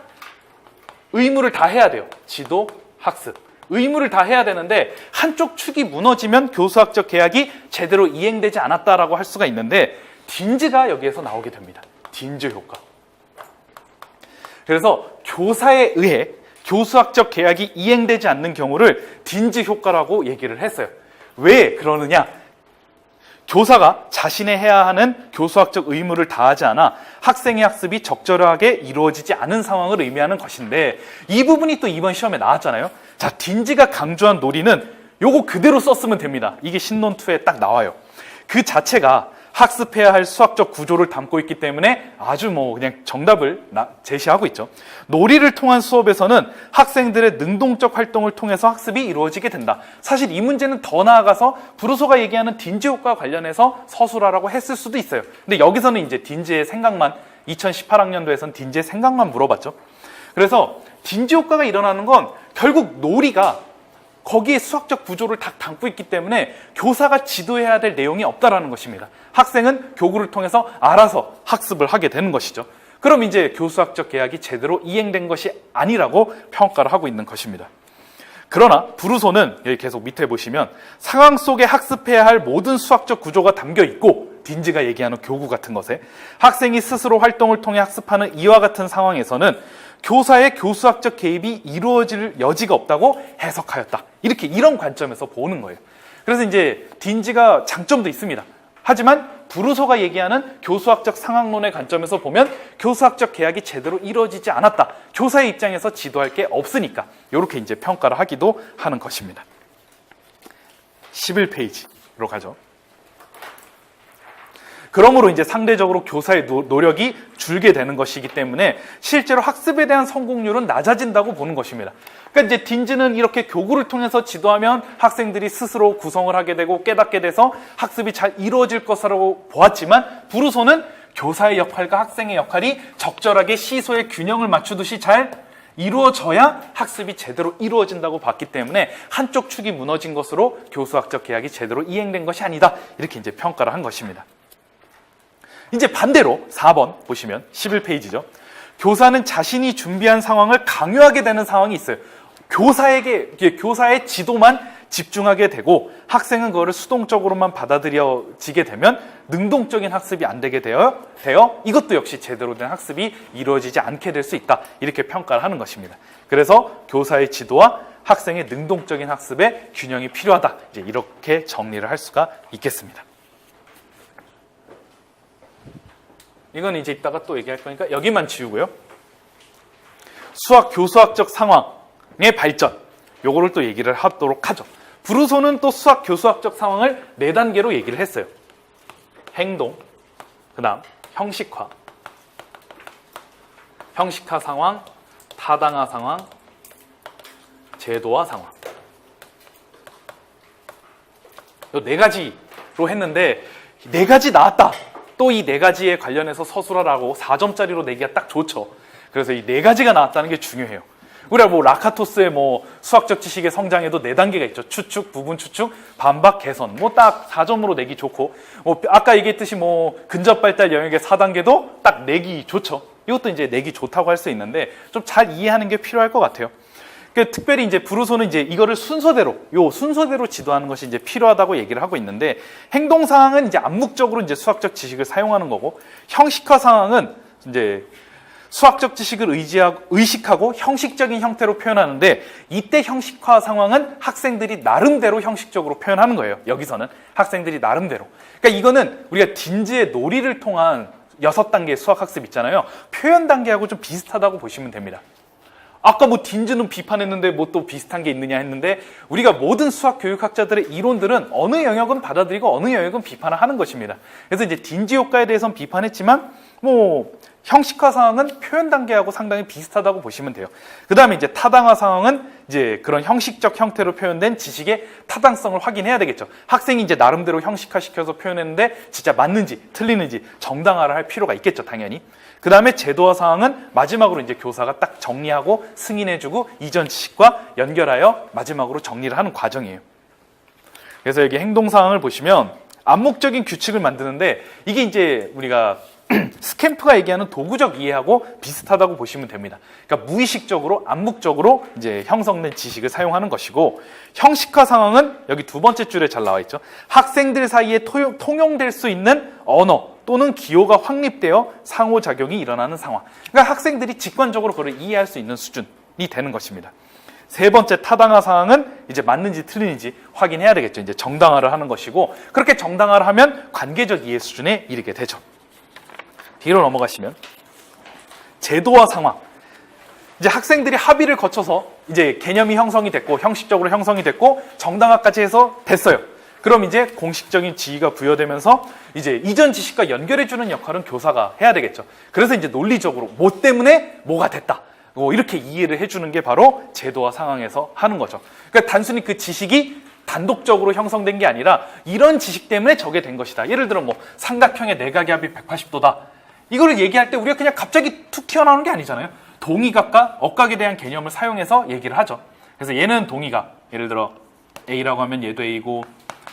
의무를 다 해야 돼요. 지도, 학습. 의무를 다 해야 되는데 한쪽 축이 무너지면 교수학적 계약이 제대로 이행되지 않았다라고 할 수가 있는데 딘즈가 여기에서 나오게 됩니다. 딘즈 효과. 그래서 교사에 의해 교수학적 계약이 이행되지 않는 경우를 딘즈 효과라고 얘기를 했어요. 왜 그러느냐? 교사가 자신의 해야 하는 교수학적 의무를 다하지 않아 학생의 학습이 적절하게 이루어지지 않은 상황을 의미하는 것인데 이 부분이 또 이번 시험에 나왔잖아요. 자, 딘즈가 강조한 논리는 요거 그대로 썼으면 됩니다. 이게 신론2에 딱 나와요. 그 자체가 학습해야 할 수학적 구조를 담고 있기 때문에 아주 그냥 정답을 제시하고 있죠. 놀이를 통한 수업에서는 학생들의 능동적 활동을 통해서 학습이 이루어지게 된다. 사실 이 문제는 더 나아가서 브루소가 얘기하는 딘즈 효과와 관련해서 서술하라고 했을 수도 있어요. 근데 여기서는 이제 딘즈의 생각만 2018학년도에서는 딘즈의 생각만 물어봤죠. 그래서 딘즈 효과가 일어나는 건 결국 놀이가 거기에 수학적 구조를 다 담고 있기 때문에 교사가 지도해야 될 내용이 없다라는 것입니다. 학생은 교구를 통해서 알아서 학습을 하게 되는 것이죠. 그럼 이제 교수학적 계약이 제대로 이행된 것이 아니라고 평가를 하고 있는 것입니다. 그러나 브루소는 여기 계속 밑에 보시면 상황 속에 학습해야 할 모든 수학적 구조가 담겨 있고 딘즈가 얘기하는 교구 같은 것에 학생이 스스로 활동을 통해 학습하는 이와 같은 상황에서는 교사의 교수학적 개입이 이루어질 여지가 없다고 해석하였다. 이런 관점에서 보는 거예요. 그래서 이제 딘즈가 장점도 있습니다. 하지만 브루소가 얘기하는 교수학적 상황론의 관점에서 보면 교수학적 계약이 제대로 이루어지지 않았다. 교사의 입장에서 지도할 게 없으니까 이렇게 이제 평가를 하기도 하는 것입니다. 11페이지로 가죠. 그러므로 이제 상대적으로 교사의 노력이 줄게 되는 것이기 때문에 실제로 학습에 대한 성공률은 낮아진다고 보는 것입니다. 그러니까 이제 딘즈는 이렇게 교구를 통해서 지도하면 학생들이 스스로 구성을 하게 되고 깨닫게 돼서 학습이 잘 이루어질 것이라고 보았지만 브루소는 교사의 역할과 학생의 역할이 적절하게 시소의 균형을 맞추듯이 잘 이루어져야 학습이 제대로 이루어진다고 봤기 때문에 한쪽 축이 무너진 것으로 교수학적 계약이 제대로 이행된 것이 아니다. 이렇게 이제 평가를 한 것입니다. 이제 반대로 4번 보시면 11페이지죠. 교사는 자신이 준비한 상황을 강요하게 되는 상황이 있어요. 교사의 지도만 집중하게 되고 학생은 그거를 수동적으로만 받아들여지게 되면 능동적인 학습이 안 되게 되어 이것도 역시 제대로 된 학습이 이루어지지 않게 될 수 있다. 이렇게 평가를 하는 것입니다. 그래서 교사의 지도와 학생의 능동적인 학습의 균형이 필요하다. 이제 이렇게 정리를 할 수가 있겠습니다. 이건 이제 이따가 또 얘기할 거니까 여기만 지우고요. 수학 교수학적 상황의 발전, 요거를 또 얘기를 하도록 하죠. 브루소는 또 수학 교수학적 상황을 4단계로 얘기를 했어요. 행동, 그 다음 형식화 상황, 타당화 상황, 제도화 상황. 요 4가지로 했는데 4가지 나왔다. 또 이 4가지에 관련해서 서술하라고 4점짜리로 내기가 딱 좋죠. 그래서 이 4가지가 나왔다는 게 중요해요. 우리가 라카토스의 수학적 지식의 성장에도 4단계가 있죠. 추측, 부분 추측, 반박, 개선. 딱 4점으로 내기 좋고, 아까 얘기했듯이 근접 발달 영역의 4단계도 딱 내기 좋죠. 이것도 이제 내기 좋다고 할 수 있는데 좀 잘 이해하는 게 필요할 것 같아요. 특별히 이제 브루소는 이제 이거를 순서대로 지도하는 것이 이제 필요하다고 얘기를 하고 있는데, 행동 상황은 이제 암묵적으로 이제 수학적 지식을 사용하는 거고, 형식화 상황은 이제 수학적 지식을 의식하고 형식적인 형태로 표현하는데, 이때 형식화 상황은 학생들이 나름대로 형식적으로 표현하는 거예요. 여기서는 학생들이 나름대로. 그러니까 이거는 우리가 딘즈의 놀이를 통한 6단계의 수학 학습 있잖아요. 표현 단계하고 좀 비슷하다고 보시면 됩니다. 아까 딘즈는 비판했는데 또 비슷한 게 있느냐 했는데, 우리가 모든 수학 교육학자들의 이론들은 어느 영역은 받아들이고 어느 영역은 비판을 하는 것입니다. 그래서 이제 딘즈 효과에 대해서는 비판했지만 형식화 상황은 표현 단계하고 상당히 비슷하다고 보시면 돼요. 그 다음에 이제 타당화 상황은 이제 그런 형식적 형태로 표현된 지식의 타당성을 확인해야 되겠죠. 학생이 이제 나름대로 형식화시켜서 표현했는데 진짜 맞는지 틀리는지 정당화를 할 필요가 있겠죠, 당연히. 그 다음에 제도화 상황은 마지막으로 이제 교사가 딱 정리하고 승인해주고 이전 지식과 연결하여 마지막으로 정리를 하는 과정이에요. 그래서 여기 행동 상황을 보시면 암묵적인 규칙을 만드는데, 이게 이제 우리가 스캠프가 얘기하는 도구적 이해하고 비슷하다고 보시면 됩니다. 그러니까 무의식적으로, 암묵적으로 이제 형성된 지식을 사용하는 것이고, 형식화 상황은 여기 두 번째 줄에 잘 나와 있죠. 학생들 사이에 통용될 수 있는 언어 또는 기호가 확립되어 상호작용이 일어나는 상황. 그러니까 학생들이 직관적으로 그걸 이해할 수 있는 수준이 되는 것입니다. 세 번째 타당화 상황은 이제 맞는지 틀린지 확인해야 되겠죠. 이제 정당화를 하는 것이고, 그렇게 정당화를 하면 관계적 이해 수준에 이르게 되죠. 뒤로 넘어가시면 제도화 상황. 이제 학생들이 합의를 거쳐서 이제 개념이 형성이 됐고, 형식적으로 형성이 됐고, 정당화까지 해서 됐어요. 그럼 이제 공식적인 지위가 부여되면서 이제 이전 지식과 연결해주는 역할은 교사가 해야 되겠죠. 그래서 이제 논리적으로 뭐 때문에 뭐가 됐다, 이렇게 이해를 해주는 게 바로 제도화 상황에서 하는 거죠. 그러니까 단순히 그 지식이 단독적으로 형성된 게 아니라 이런 지식 때문에 저게 된 것이다. 예를 들어 뭐 삼각형의 내각의 합이 180도다. 이거를 얘기할 때 우리가 그냥 갑자기 툭 튀어나오는 게 아니잖아요. 동의각과 억각에 대한 개념을 사용해서 얘기를 하죠. 그래서 얘는 동의각. 예를 들어 A라고 하면 얘도 A고,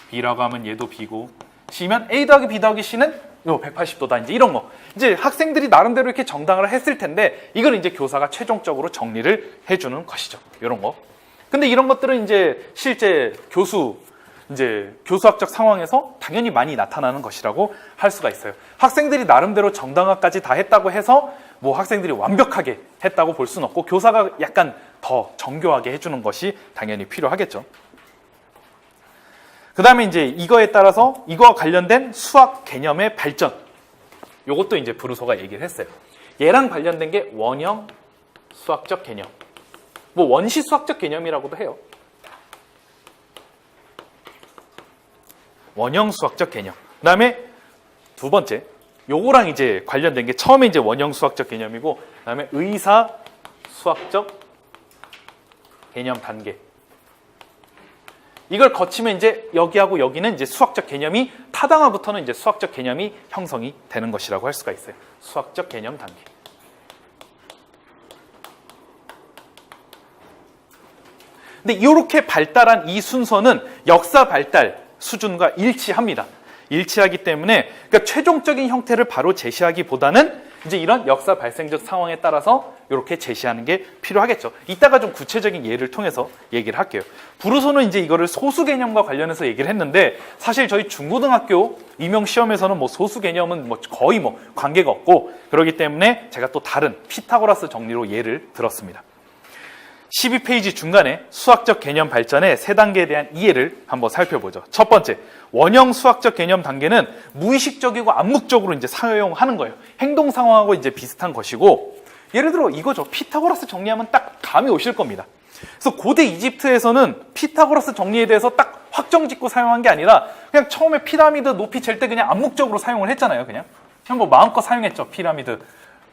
B라고 하면 얘도 B고, C면 A 더하기 B 더하기 C는 180도다. 이제 이런 거. 이제 학생들이 나름대로 이렇게 정당을 했을 텐데, 이걸 이제 교사가 최종적으로 정리를 해주는 것이죠. 이런 거. 근데 이런 것들은 이제 실제 교수학적 상황에서 당연히 많이 나타나는 것이라고 할 수가 있어요. 학생들이 나름대로 정당화까지 다 했다고 해서 뭐 학생들이 완벽하게 했다고 볼 수는 없고, 교사가 약간 더 정교하게 해주는 것이 당연히 필요하겠죠. 그 다음에 이제 이거에 따라서 이거와 관련된 수학 개념의 발전. 요것도 이제 브루소가 얘기를 했어요. 얘랑 관련된 게 원형 수학적 개념. 뭐 원시 수학적 개념이라고도 해요. 원형 수학적 개념. 그 다음에 두 번째, 요거랑 이제 관련된 게 처음에 이제 원형 수학적 개념이고, 그 다음에 의사 수학적 개념 단계. 이걸 거치면 이제 여기하고 여기는 이제 수학적 개념이, 타당화부터는 이제 수학적 개념이 형성이 되는 것이라고 할 수가 있어요. 수학적 개념 단계. 근데 이렇게 발달한 이 순서는 역사 발달 수준과 일치합니다. 일치하기 때문에, 그러니까 최종적인 형태를 바로 제시하기보다는 이제 이런 역사 발생적 상황에 따라서 이렇게 제시하는 게 필요하겠죠. 이따가 좀 구체적인 예를 통해서 얘기를 할게요. 브루소는 이제 이거를 소수 개념과 관련해서 얘기를 했는데, 사실 저희 중고등학교 임용 시험에서는 뭐 소수 개념은 뭐 거의 뭐 관계가 없고, 그렇기 때문에 제가 또 다른 피타고라스 정리로 예를 들었습니다. 12페이지 중간에 수학적 개념 발전의 세 단계에 대한 이해를 한번 살펴보죠. 첫 번째, 원형 수학적 개념 단계는 무의식적이고 암묵적으로 이제 사용하는 거예요. 행동 상황하고 이제 비슷한 것이고, 예를 들어 이거죠. 피타고라스 정리하면 딱 감이 오실 겁니다. 그래서 고대 이집트에서는 피타고라스 정리에 대해서 딱 확정 짓고 사용한 게 아니라, 그냥 처음에 피라미드 높이 잴 때 그냥 암묵적으로 사용을 했잖아요. 그냥 뭐 마음껏 사용했죠. 피라미드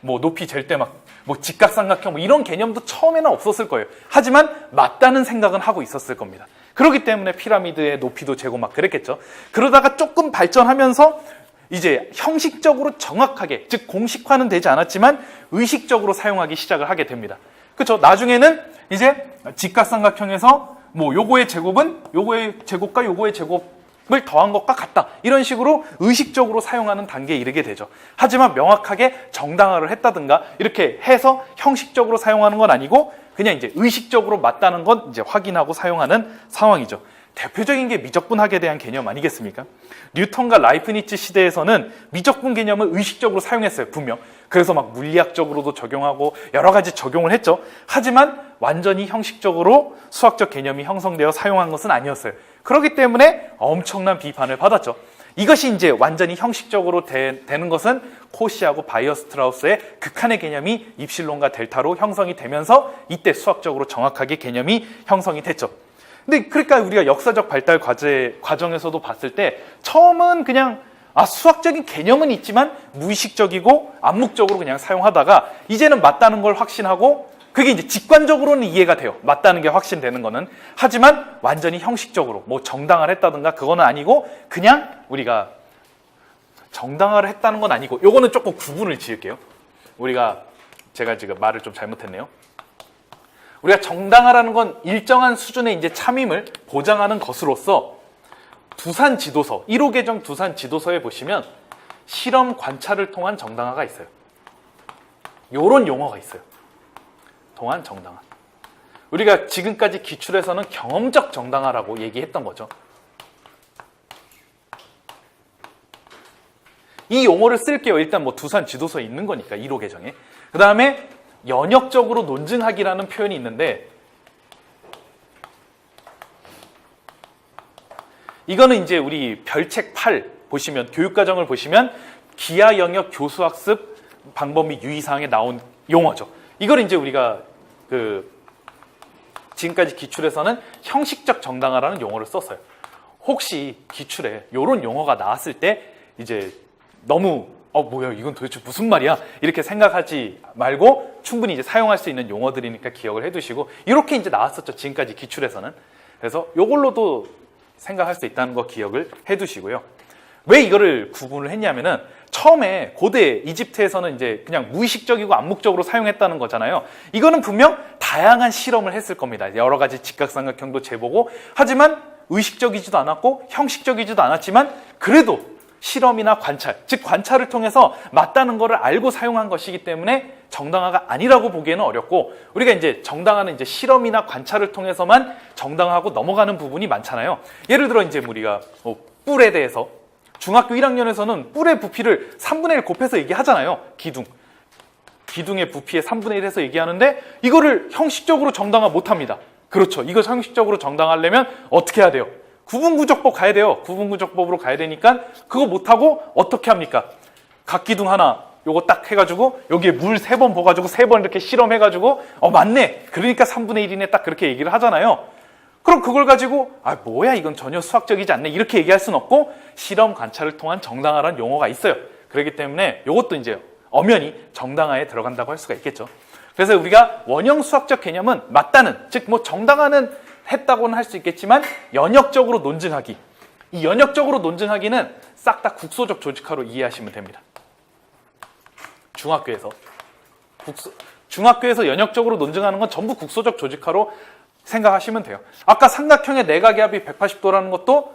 뭐 높이 잴 때 막 뭐 직각삼각형 뭐 이런 개념도 처음에는 없었을 거예요. 하지만 맞다는 생각은 하고 있었을 겁니다. 그렇기 때문에 피라미드의 높이도 재고 막 그랬겠죠. 그러다가 조금 발전하면서 이제 형식적으로 정확하게, 즉 공식화는 되지 않았지만 의식적으로 사용하기 시작을 하게 됩니다. 그렇죠? 나중에는 이제 직각삼각형에서 뭐 요거의 제곱은 요거의 제곱과 요거의 제곱을 더한 것과 같다, 이런 식으로 의식적으로 사용하는 단계에 이르게 되죠. 하지만 명확하게 정당화를 했다든가 이렇게 해서 형식적으로 사용하는 건 아니고, 그냥 이제 의식적으로 맞다는 건 이제 확인하고 사용하는 상황이죠. 대표적인 게 미적분학에 대한 개념 아니겠습니까? 뉴턴과 라이프니츠 시대에서는 미적분 개념을 의식적으로 사용했어요, 분명. 그래서 막 물리학적으로도 적용하고 여러 가지 적용을 했죠. 하지만 완전히 형식적으로 수학적 개념이 형성되어 사용한 것은 아니었어요. 그렇기 때문에 엄청난 비판을 받았죠. 이것이 이제 완전히 형식적으로 되는 것은 코시하고 바이어스트라우스의 극한의 개념이 입실론과 델타로 형성이 되면서 이때 수학적으로 정확하게 개념이 형성이 됐죠. 근데 그러니까 우리가 역사적 발달 과정에서도 봤을 때 처음은 그냥 수학적인 개념은 있지만 무의식적이고 암묵적으로 그냥 사용하다가 이제는 맞다는 걸 확신하고, 그게 이제 직관적으로는 이해가 돼요. 맞다는 게 확신되는 거는. 하지만 완전히 형식적으로 뭐 정당화를 했다든가 그거는 아니고, 그냥 우리가 정당화를 했다는 건 아니고, 요거는 조금 구분을 지을게요. 제가 지금 말을 좀 잘못했네요. 우리가 정당화라는 건 일정한 수준의 이제 참임을 보장하는 것으로서 두산 지도서, 1호 개정 두산 지도서에 보시면 실험 관찰을 통한 정당화가 있어요. 요런 용어가 있어요. 통한 정당화. 우리가 지금까지 기출에서는 경험적 정당화라고 얘기했던 거죠. 이 용어를 쓸게요. 일단 뭐 두산 지도서에 있는 거니까 1호 개정에. 그 다음에 연역적으로 논증하기라는 표현이 있는데 이거는 이제 우리 별책 8 보시면 교육과정을 보시면 기하 영역 교수학습 방법 및 유의사항에 나온 용어죠. 이걸 이제 우리가 지금까지 기출에서는 형식적 정당화라는 용어를 썼어요. 혹시 기출에 이런 용어가 나왔을 때 이제 너무 뭐야 이건 도대체 무슨 말이야 이렇게 생각하지 말고 충분히 이제 사용할 수 있는 용어들이니까 기억을 해두시고 이렇게 이제 나왔었죠. 지금까지 기출에서는. 그래서 이걸로도 생각할 수 있다는 거 기억을 해두시고요. 왜 이거를 구분을 했냐면은 처음에 고대 이집트에서는 이제 그냥 무의식적이고 암묵적으로 사용했다는 거잖아요. 이거는 분명 다양한 실험을 했을 겁니다. 여러 가지 직각삼각형도 재보고 하지만 의식적이지도 않았고 형식적이지도 않았지만 그래도 실험이나 관찰, 즉 관찰을 통해서 맞다는 것을 알고 사용한 것이기 때문에 정당화가 아니라고 보기에는 어렵고 우리가 이제 정당화는 이제 실험이나 관찰을 통해서만 정당화하고 넘어가는 부분이 많잖아요. 예를 들어 이제 우리가 뿔에 대해서 중학교 1학년에서는 뿔의 부피를 3분의 1 곱해서 얘기하잖아요. 기둥의 부피의 3분의 1 해서 얘기하는데 이거를 형식적으로 정당화 못합니다. 그렇죠. 이거 형식적으로 정당화하려면 어떻게 해야 돼요? 구분구적법 가야 돼요. 구분구적법으로 가야 되니까 그거 못하고 어떻게 합니까? 각기둥 하나 요거 딱 해가지고 여기에 물 3번 부어가지고 3번 이렇게 실험해가지고 맞네. 그러니까 3분의 1이네 딱 그렇게 얘기를 하잖아요. 그럼 그걸 가지고 뭐야 이건 전혀 수학적이지 않네 이렇게 얘기할 수는 없고 실험 관찰을 통한 정당화라는 용어가 있어요. 그렇기 때문에 이것도 이제 엄연히 정당화에 들어간다고 할 수가 있겠죠. 그래서 우리가 원형 수학적 개념은 맞다는 즉 뭐 정당화는 했다고는 할 수 있겠지만 연역적으로 논증하기 이 연역적으로 논증하기는 싹 다 국소적 조직화로 이해하시면 됩니다. 중학교에서 연역적으로 논증하는 건 전부 국소적 조직화로 생각하시면 돼요. 아까 삼각형의 내각의 합이 180도라는 것도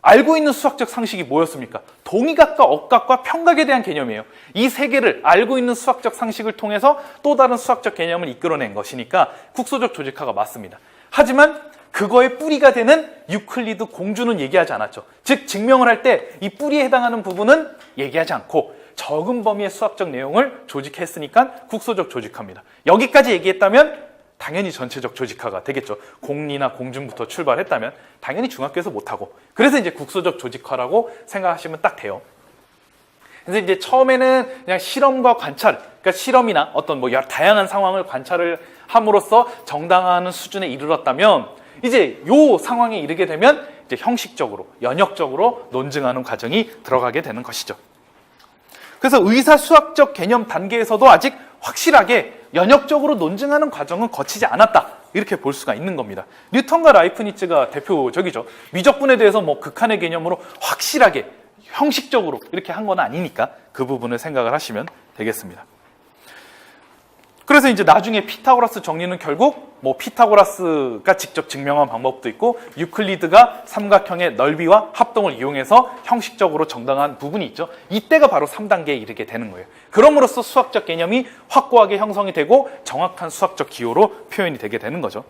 알고 있는 수학적 상식이 뭐였습니까? 동의각과 억각과 평각에 대한 개념이에요. 이 세 개를 알고 있는 수학적 상식을 통해서 또 다른 수학적 개념을 이끌어낸 것이니까 국소적 조직화가 맞습니다. 하지만 그거의 뿌리가 되는 유클리드 공주는 얘기하지 않았죠. 즉 증명을 할 때 이 뿌리에 해당하는 부분은 얘기하지 않고 적은 범위의 수학적 내용을 조직했으니까 국소적 조직화입니다. 여기까지 얘기했다면 당연히 전체적 조직화가 되겠죠. 공리나 공준부터 출발했다면 당연히 중학교에서 못하고 그래서 이제 국소적 조직화라고 생각하시면 딱 돼요. 그래서 이제 처음에는 그냥 실험과 관찰, 그러니까 실험이나 어떤 뭐 다양한 상황을 관찰을 함으로써 정당화하는 수준에 이르렀다면 이제 요 상황에 이르게 되면 이제 형식적으로, 연역적으로 논증하는 과정이 들어가게 되는 것이죠. 그래서 의사수학적 개념 단계에서도 아직 확실하게 연역적으로 논증하는 과정은 거치지 않았다. 이렇게 볼 수가 있는 겁니다. 뉴턴과 라이프니츠가 대표적이죠. 미적분에 대해서 뭐 극한의 개념으로 확실하게 형식적으로 이렇게 한 건 아니니까 그 부분을 생각을 하시면 되겠습니다. 그래서 이제 나중에 피타고라스 정리는 결국 뭐 피타고라스가 직접 증명한 방법도 있고 유클리드가 삼각형의 넓이와 합동을 이용해서 형식적으로 정당한 부분이 있죠. 이때가 바로 3단계에 이르게 되는 거예요. 그럼으로써 수학적 개념이 확고하게 형성이 되고 정확한 수학적 기호로 표현이 되게 되는 거죠.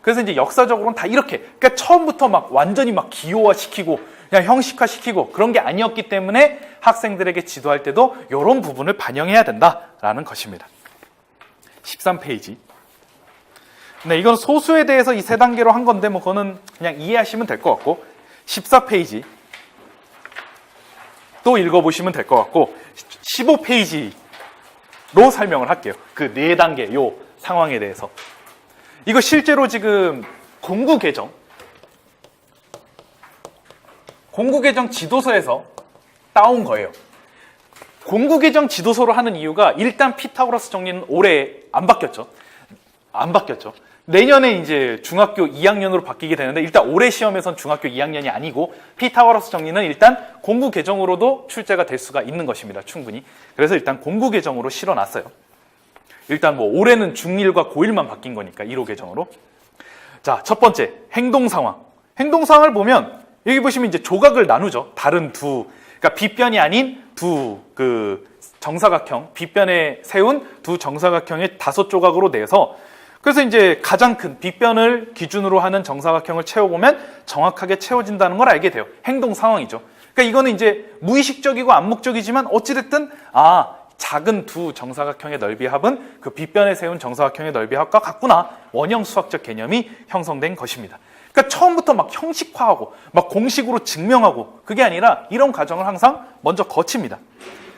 그래서 이제 역사적으로는 다 이렇게 그러니까 처음부터 막 완전히 막 기호화시키고 그냥 형식화시키고 그런 게 아니었기 때문에 학생들에게 지도할 때도 이런 부분을 반영해야 된다라는 것입니다. 13페이지. 네, 이건 소수에 대해서 이 세 단계로 한 건데 뭐 그거는 그냥 이해하시면 될 것 같고 14페이지 또 읽어보시면 될 것 같고 15페이지로 설명을 할게요. 그 네 단계 요 상황에 대해서. 이거 실제로 지금 공구 개정 지도서에서 따온 거예요. 공구 개정 지도서로 하는 이유가 일단 피타고라스 정리는 올해 안 바뀌었죠. 내년에 이제 중학교 2학년으로 바뀌게 되는데 일단 올해 시험에선 중학교 2학년이 아니고 피타고라스 정리는 일단 공구 개정으로도 출제가 될 수가 있는 것입니다. 충분히. 그래서 일단 공구 개정으로 실어놨어요. 일단 뭐 올해는 중1과 고1만 바뀐 거니까 1호 개정으로. 자, 첫 번째 행동 상황. 행동 상황을 보면 여기 보시면 이제 조각을 나누죠. 다른 그러니까 빗변이 아닌 두 정사각형, 빗변에 세운 두 정사각형의 5조각으로 내서 그래서 이제 가장 큰 빗변을 기준으로 하는 정사각형을 채워보면 정확하게 채워진다는 걸 알게 돼요. 행동 상황이죠. 그러니까 이거는 이제 무의식적이고 암묵적이지만 어찌됐든 작은 두 정사각형의 넓이의 합은 그 빗변에 세운 정사각형의 넓이의 합과 같구나. 원형 수학적 개념이 형성된 것입니다. 그러니까 처음부터 막 형식화하고 막 공식으로 증명하고 그게 아니라 이런 과정을 항상 먼저 거칩니다.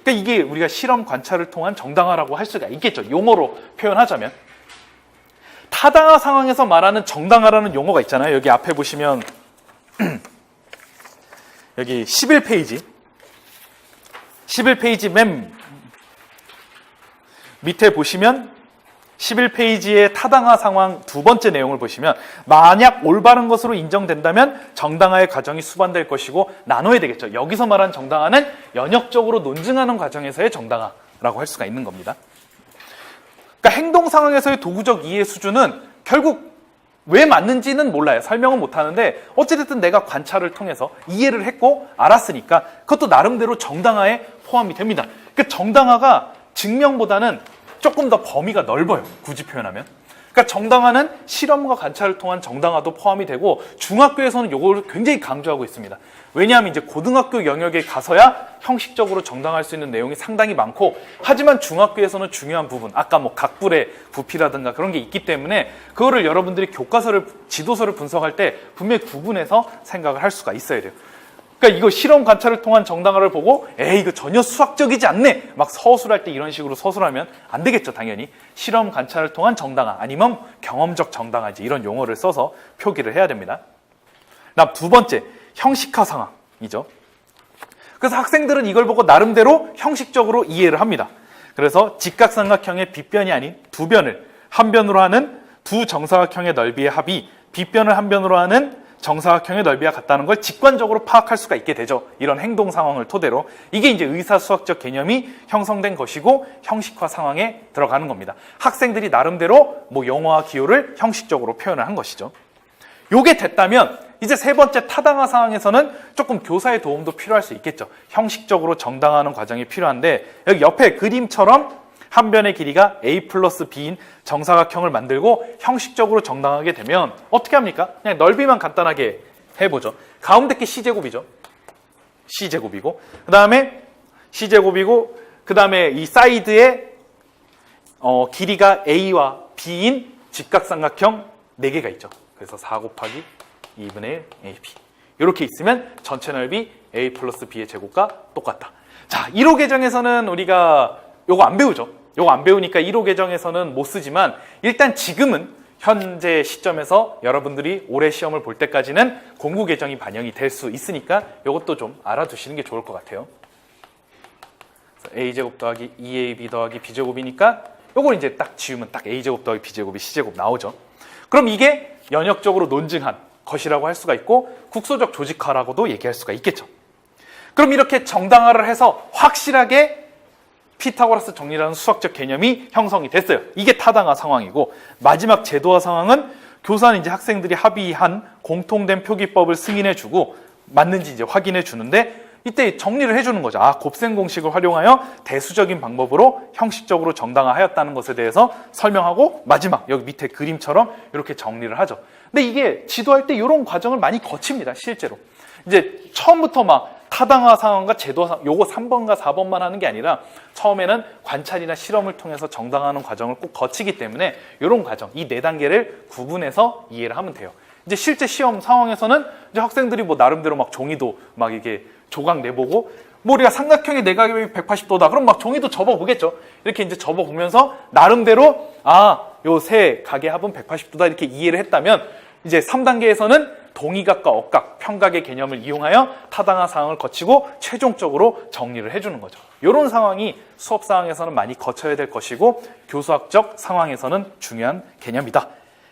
그러니까 이게 우리가 실험 관찰을 통한 정당화라고 할 수가 있겠죠. 용어로 표현하자면. 타당화 상황에서 말하는 정당화라는 용어가 있잖아요. 여기 앞에 보시면 여기 11페이지 맨 밑에 보시면 11페이지의 타당화 상황 두 번째 내용을 보시면 만약 올바른 것으로 인정된다면 정당화의 과정이 수반될 것이고 나눠야 되겠죠. 여기서 말하는 정당화는 연역적으로 논증하는 과정에서의 정당화라고 할 수가 있는 겁니다. 그러니까 행동 상황에서의 도구적 이해 수준은 결국 왜 맞는지는 몰라요. 설명은 못하는데 어찌됐든 내가 관찰을 통해서 이해를 했고 알았으니까 그것도 나름대로 정당화에 포함이 됩니다. 그 정당화가 증명보다는 조금 더 범위가 넓어요. 굳이 표현하면. 그러니까 정당화는 실험과 관찰을 통한 정당화도 포함이 되고 중학교에서는 이걸 굉장히 강조하고 있습니다. 왜냐하면 이제 고등학교 영역에 가서야 형식적으로 정당화할 수 있는 내용이 상당히 많고 하지만 중학교에서는 중요한 부분 아까 뭐 각불의 부피라든가 그런 게 있기 때문에 그거를 여러분들이 교과서를 지도서를 분석할 때 분명히 구분해서 생각을 할 수가 있어야 돼요. 그러니까 이거 실험 관찰을 통한 정당화를 보고 이거 전혀 수학적이지 않네 막 서술할 때 이런 식으로 서술하면 안 되겠죠. 당연히 실험 관찰을 통한 정당화 아니면 경험적 정당화지 이런 용어를 써서 표기를 해야 됩니다. 다음 두 번째 형식화 상황이죠. 그래서 학생들은 이걸 보고 나름대로 형식적으로 이해를 합니다. 그래서 직각삼각형의 빗변이 아닌 두 변을 한 변으로 하는 두 정사각형의 넓이의 합이 빗변을 한 변으로 하는 정사각형의 넓이와 같다는 걸 직관적으로 파악할 수가 있게 되죠. 이런 행동 상황을 토대로. 이게 이제 의사수학적 개념이 형성된 것이고 형식화 상황에 들어가는 겁니다. 학생들이 나름대로 뭐 영어와 기호를 형식적으로 표현을 한 것이죠. 요게 됐다면 이제 세 번째 타당화 상황에서는 조금 교사의 도움도 필요할 수 있겠죠. 형식적으로 정당화하는 과정이 필요한데 여기 옆에 그림처럼 한 변의 길이가 a 플러스 b인 정사각형을 만들고 형식적으로 정당하게 되면 어떻게 합니까? 그냥 넓이만 간단하게 해보죠. 가운데 게 c제곱이죠. c제곱이고 그 다음에 c제곱이고 그 다음에 이 사이드에 길이가 a와 b인 직각삼각형 4개가 있죠. 그래서 4 곱하기 2분의 1 ab 이렇게 있으면 전체 넓이 a 플러스 b의 제곱과 똑같다. 자, 1호 계정에서는 우리가 요거 안 배우죠. 요거 안 배우니까 1호 계정에서는 못 쓰지만 일단 지금은 현재 시점에서 여러분들이 올해 시험을 볼 때까지는 공구 계정이 반영이 될 수 있으니까 요것도 좀 알아두시는 게 좋을 것 같아요. a제곱 더하기 2ab 더하기 b제곱이니까 요걸 이제 딱 지우면 딱 a제곱 더하기 b제곱이 c제곱 나오죠. 그럼 이게 연역적으로 논증한 것이라고 할 수가 있고 국소적 조직화라고도 얘기할 수가 있겠죠. 그럼 이렇게 정당화를 해서 확실하게 피타고라스 정리라는 수학적 개념이 형성이 됐어요. 이게 타당화 상황이고 마지막 제도화 상황은 교사는 이제 학생들이 합의한 공통된 표기법을 승인해주고 맞는지 이제 확인해주는데 이때 정리를 해주는 거죠. 곱셈 공식을 활용하여 대수적인 방법으로 형식적으로 정당화하였다는 것에 대해서 설명하고 마지막 여기 밑에 그림처럼 이렇게 정리를 하죠. 근데 이게 지도할 때 이런 과정을 많이 거칩니다. 실제로. 이제 처음부터 막 타당화 상황과 제도화 상황, 요거 3번과 4번만 하는 게 아니라 처음에는 관찰이나 실험을 통해서 정당화하는 과정을 꼭 거치기 때문에 이런 과정, 이 4단계를 구분해서 이해를 하면 돼요. 이제 실제 시험 상황에서는 이제 학생들이 뭐 나름대로 막 종이도 막 이게 조각 내보고 뭐 우리가 삼각형의 내각이 180도다. 그럼 막 종이도 접어보겠죠. 이렇게 이제 접어보면서 나름대로 요 세 각의 합은 180도다 이렇게 이해를 했다면 이제 3단계에서는 동의각과 억각, 평각의 개념을 이용하여 타당화 상황을 거치고 최종적으로 정리를 해주는 거죠. 이런 상황이 수업 상황에서는 많이 거쳐야 될 것이고 교수학적 상황에서는 중요한 개념이다.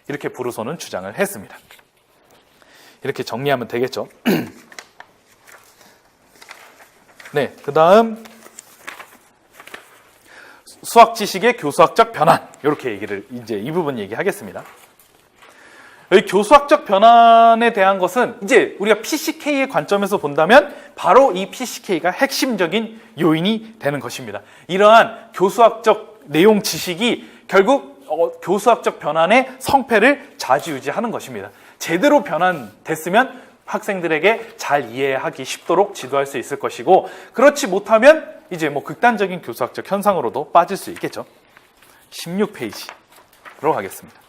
이렇게 부르소는 주장을 했습니다. 이렇게 정리하면 되겠죠. 네, 그 다음 수학 지식의 교수학적 변환 이렇게 얘기를 이제 이 부분 얘기하겠습니다. 여기 교수학적 변환에 대한 것은 이제 우리가 PCK의 관점에서 본다면 바로 이 PCK가 핵심적인 요인이 되는 것입니다. 이러한 교수학적 내용 지식이 결국 교수학적 변환의 성패를 좌지우지하는 것입니다. 제대로 변환됐으면 학생들에게 잘 이해하기 쉽도록 지도할 수 있을 것이고, 그렇지 못하면 이제 뭐 극단적인 교수학적 현상으로도 빠질 수 있겠죠. 16페이지로 가겠습니다.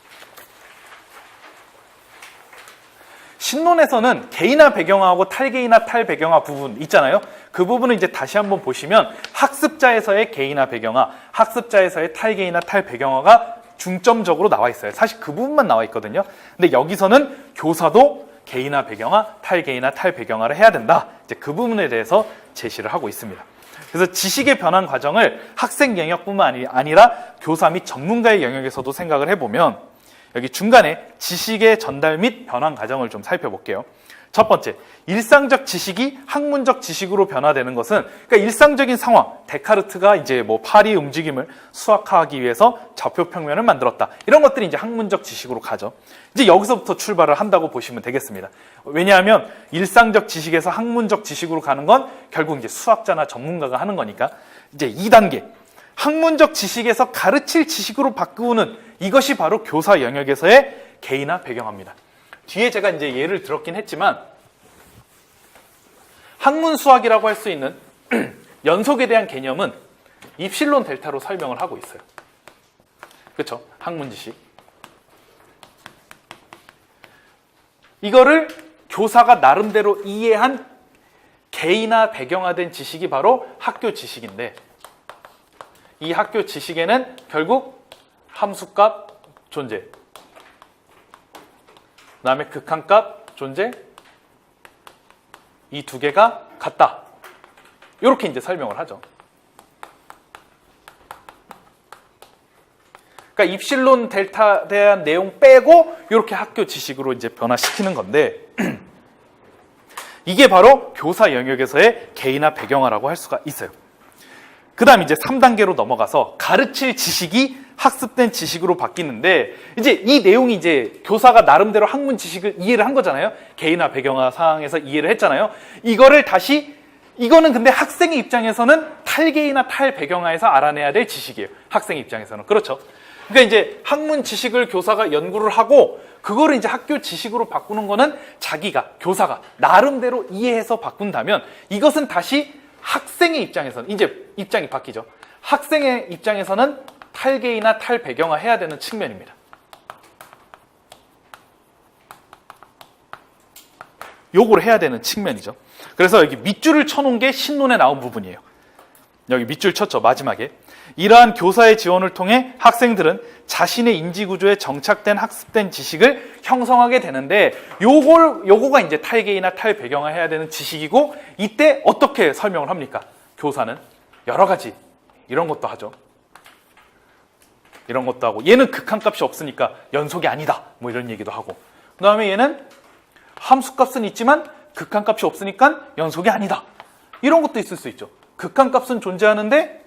신론에서는 개인화 배경화하고 탈개인화 탈배경화 부분 있잖아요. 그 부분을 이제 다시 한번 보시면 학습자에서의 개인화 배경화, 학습자에서의 탈개인화 탈배경화가 중점적으로 나와 있어요. 사실 그 부분만 나와 있거든요. 근데 여기서는 교사도 개인화 배경화, 탈개인화 탈배경화를 해야 된다. 이제 그 부분에 대해서 제시를 하고 있습니다. 그래서 지식의 변환 과정을 학생 영역뿐만 아니라 교사 및 전문가의 영역에서도 생각을 해보면 여기 중간에 지식의 전달 및 변환 과정을 좀 살펴볼게요. 첫 번째, 일상적 지식이 학문적 지식으로 변화되는 것은, 그러니까 일상적인 상황, 데카르트가 이제 뭐 파리의 움직임을 수학화하기 위해서 좌표 평면을 만들었다. 이런 것들이 이제 학문적 지식으로 가죠. 이제 여기서부터 출발을 한다고 보시면 되겠습니다. 왜냐하면 일상적 지식에서 학문적 지식으로 가는 건 결국 이제 수학자나 전문가가 하는 거니까. 이제 2단계. 학문적 지식에서 가르칠 지식으로 바꾸는, 이것이 바로 교사 영역에서의 개인화 배경화입니다. 뒤에 제가 이제 예를 들었긴 했지만 학문 수학이라고 할 수 있는 연속에 대한 개념은 입실론 델타로 설명을 하고 있어요. 그렇죠? 학문 지식. 이거를 교사가 나름대로 이해한 개인화 배경화된 지식이 바로 학교 지식인데, 이 학교 지식에는 결국 함수값 존재, 그 다음에 극한값 존재, 이 두 개가 같다. 이렇게 이제 설명을 하죠. 그러니까 입실론 델타에 대한 내용 빼고 이렇게 학교 지식으로 이제 변화시키는 건데, 이게 바로 교사 영역에서의 개인화 배경화라고 할 수가 있어요. 그 다음 이제 3단계로 넘어가서 가르칠 지식이 학습된 지식으로 바뀌는데, 이제 이 내용이 이제 교사가 나름대로 학문 지식을 이해를 한 거잖아요. 개인화 배경화 상황에서 이해를 했잖아요. 이거를 다시, 이거는 근데 학생의 입장에서는 탈개인화 탈배경화에서 알아내야 될 지식이에요. 학생의 입장에서는. 그렇죠. 그러니까 이제 학문 지식을 교사가 연구를 하고 그거를 이제 학교 지식으로 바꾸는 거는 자기가, 교사가 나름대로 이해해서 바꾼다면, 이것은 다시 학생의 입장에서는 이제 입장이 바뀌죠. 학생의 입장에서는 탈개인화 탈배경화 해야 되는 측면입니다. 요걸 해야 되는 측면이죠. 그래서 여기 밑줄을 쳐놓은 게 신론에 나온 부분이에요. 여기 밑줄 쳤죠, 마지막에. 이러한 교사의 지원을 통해 학생들은 자신의 인지구조에 정착된 학습된 지식을 형성하게 되는데, 요거가 이제 탈개인화 탈배경화 해야 되는 지식이고, 이때 어떻게 설명을 합니까? 교사는 여러 가지 이런 것도 하죠. 이런 것도 하고, 얘는 극한값이 없으니까 연속이 아니다, 뭐 이런 얘기도 하고, 그 다음에 얘는 함수값은 있지만 극한값이 없으니까 연속이 아니다, 이런 것도 있을 수 있죠. 극한값은 존재하는데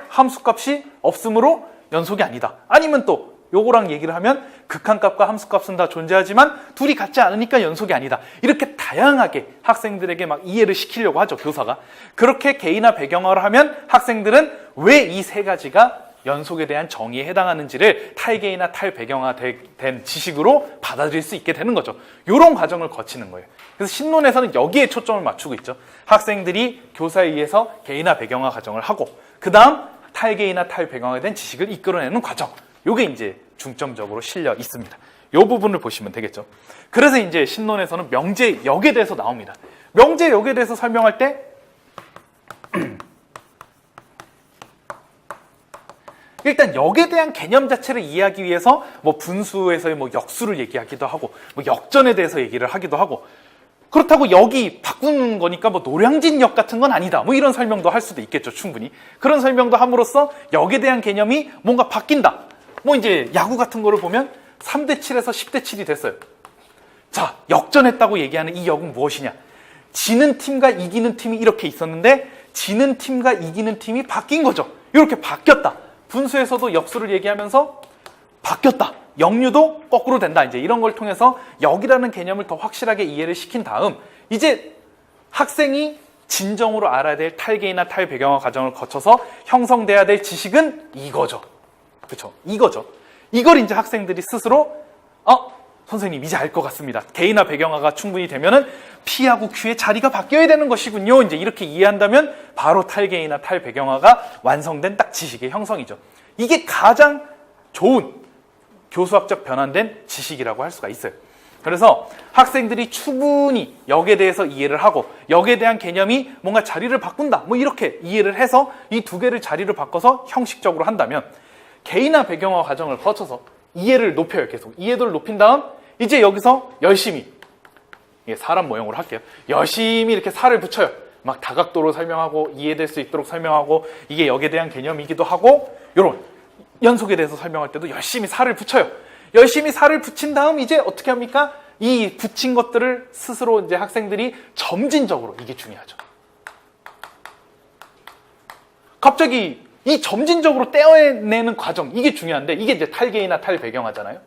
함수값이 없으므로 연속이 아니다. 아니면 또 요거랑 얘기를 하면 극한값과 함수값은 다 존재하지만 둘이 같지 않으니까 연속이 아니다. 이렇게 다양하게 학생들에게 막 이해를 시키려고 하죠, 교사가. 그렇게 개인화 배경화를 하면 학생들은 왜 이 세 가지가 연속에 대한 정의에 해당하는지를 탈개인화 탈배경화된 지식으로 받아들일 수 있게 되는 거죠. 이런 과정을 거치는 거예요. 그래서 신론에서는 여기에 초점을 맞추고 있죠. 학생들이 교사에 의해서 개인화 배경화 과정을 하고, 그 다음 탈개인화 탈배경화된 지식을 이끌어내는 과정, 요게 이제 중점적으로 실려 있습니다. 이 부분을 보시면 되겠죠. 그래서 이제 신론에서는 명제역에 대해서 나옵니다. 명제역에 대해서 설명할 때 일단 역에 대한 개념 자체를 이해하기 위해서 뭐 분수에서의 뭐 역수를 얘기하기도 하고, 뭐 역전에 대해서 얘기를 하기도 하고, 그렇다고 역이 바꾸는 거니까 뭐 노량진 역 같은 건 아니다, 뭐 이런 설명도 할 수도 있겠죠, 충분히. 그런 설명도 함으로써 역에 대한 개념이 뭔가 바뀐다. 뭐 이제 야구 같은 거를 보면 3대7에서 10대7이 됐어요. 자, 역전했다고 얘기하는 이 역은 무엇이냐? 지는 팀과 이기는 팀이 이렇게 있었는데 지는 팀과 이기는 팀이 바뀐 거죠. 이렇게 바뀌었다. 분수에서도 역수를 얘기하면서 바뀌었다. 역류도 거꾸로 된다. 이제 이런 걸 통해서 역이라는 개념을 더 확실하게 이해를 시킨 다음 이제 학생이 진정으로 알아야 될 탈계이나 탈배경화 과정을 거쳐서 형성돼야 될 지식은 이거죠. 그렇죠? 이거죠. 이걸 이제 학생들이 스스로 선생님 이제 알 것 같습니다. 개이나 배경화가 충분히 되면은 P하고 Q의 자리가 바뀌어야 되는 것이군요. 이제 이렇게 이해한다면 바로 탈개이나 탈배경화가 완성된 딱 지식의 형성이죠. 이게 가장 좋은 교수학적 변환된 지식이라고 할 수가 있어요. 그래서 학생들이 충분히 역에 대해서 이해를 하고 역에 대한 개념이 뭔가 자리를 바꾼다. 뭐 이렇게 이해를 해서 이 두 개를 자리를 바꿔서 형식적으로 한다면 개이나 배경화 과정을 거쳐서 이해를 높여요. 계속 이해도를 높인 다음 이제 여기서 열심히 사람 모형으로 할게요. 열심히 이렇게 살을 붙여요. 막 다각도로 설명하고 이해될 수 있도록 설명하고 이게 역에 대한 개념이기도 하고 이런 연속에 대해서 설명할 때도 열심히 살을 붙여요. 열심히 살을 붙인 다음 이제 어떻게 합니까? 이 붙인 것들을 스스로 이제 학생들이 점진적으로 이게 중요하죠. 갑자기 이 점진적으로 떼어내는 과정 이게 중요한데 이게 이제 탈개이나 탈배경화잖아요.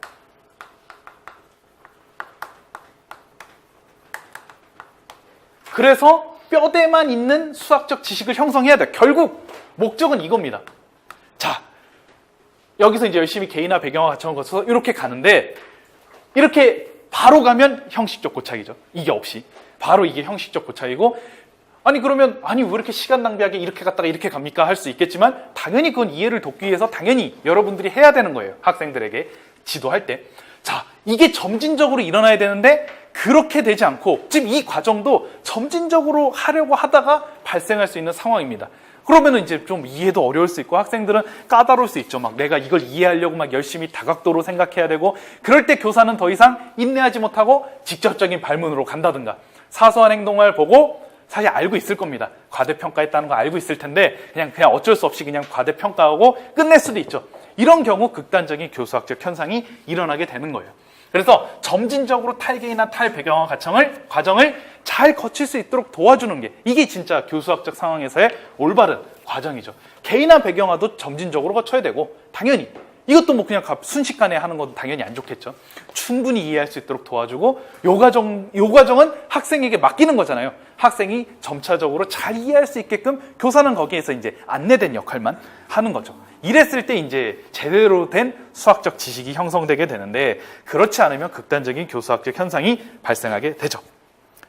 그래서 뼈대만 있는 수학적 지식을 형성해야 돼. 결국 목적은 이겁니다. 자, 여기서 이제 열심히 개이나 배경화 과정을 거쳐서 이렇게 가는데 이렇게 바로 가면 형식적 고착이죠. 이게 없이. 바로 이게 형식적 고착이고 아니 그러면 왜 이렇게 시간 낭비하게 이렇게 갔다가 이렇게 갑니까? 할 수 있겠지만 당연히 그건 이해를 돕기 위해서 당연히 여러분들이 해야 되는 거예요. 학생들에게 지도할 때. 자, 이게 점진적으로 일어나야 되는데 그렇게 되지 않고 지금 이 과정도 점진적으로 하려고 하다가 발생할 수 있는 상황입니다. 그러면은 이제 좀 이해도 어려울 수 있고 학생들은 까다로울 수 있죠. 막 내가 이걸 이해하려고 막 열심히 다각도로 생각해야 되고 그럴 때 교사는 더 이상 인내하지 못하고 직접적인 발문으로 간다든가 사소한 행동을 보고 사실 알고 있을 겁니다. 과대평가했다는 거 알고 있을 텐데 그냥 어쩔 수 없이 그냥 과대평가하고 끝낼 수도 있죠. 이런 경우 극단적인 교수학적 현상이 일어나게 되는 거예요. 그래서 점진적으로 탈개이나 탈배경화 과정을 잘 거칠 수 있도록 도와주는 게 이게 진짜 교수학적 상황에서의 올바른 과정이죠. 개이나 배경화도 점진적으로 거쳐야 되고 당연히 이것도 뭐 그냥 순식간에 하는 건 당연히 안 좋겠죠. 충분히 이해할 수 있도록 도와주고 요 과정은 학생에게 맡기는 거잖아요. 학생이 점차적으로 잘 이해할 수 있게끔 교사는 거기에서 이제 안내된 역할만 하는 거죠. 이랬을 때 이제 제대로 된 수학적 지식이 형성되게 되는데 그렇지 않으면 극단적인 교수학적 현상이 발생하게 되죠.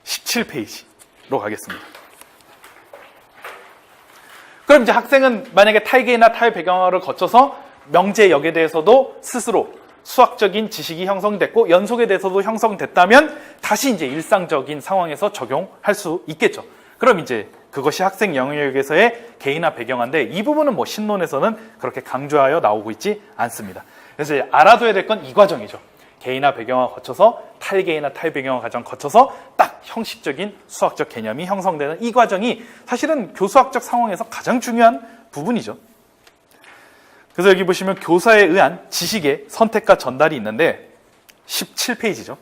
17페이지로 가겠습니다. 그럼 이제 학생은 만약에 탈개이나 탈배경화를 거쳐서 명제역에 대해서도 스스로 수학적인 지식이 형성됐고 연속에 대해서도 형성됐다면 다시 이제 일상적인 상황에서 적용할 수 있겠죠. 그럼 이제 그것이 학생 영역에서의 개이나 배경화인데 이 부분은 뭐 신론에서는 그렇게 강조하여 나오고 있지 않습니다. 그래서 이제 알아둬야 될 건 이 과정이죠. 개이나 배경화 거쳐서 탈개이나 탈배경화 과정 거쳐서 딱 형식적인 수학적 개념이 형성되는 이 과정이 사실은 교수학적 상황에서 가장 중요한 부분이죠. 그래서 여기 보시면 교사에 의한 지식의 선택과 전달이 있는데 17페이지죠.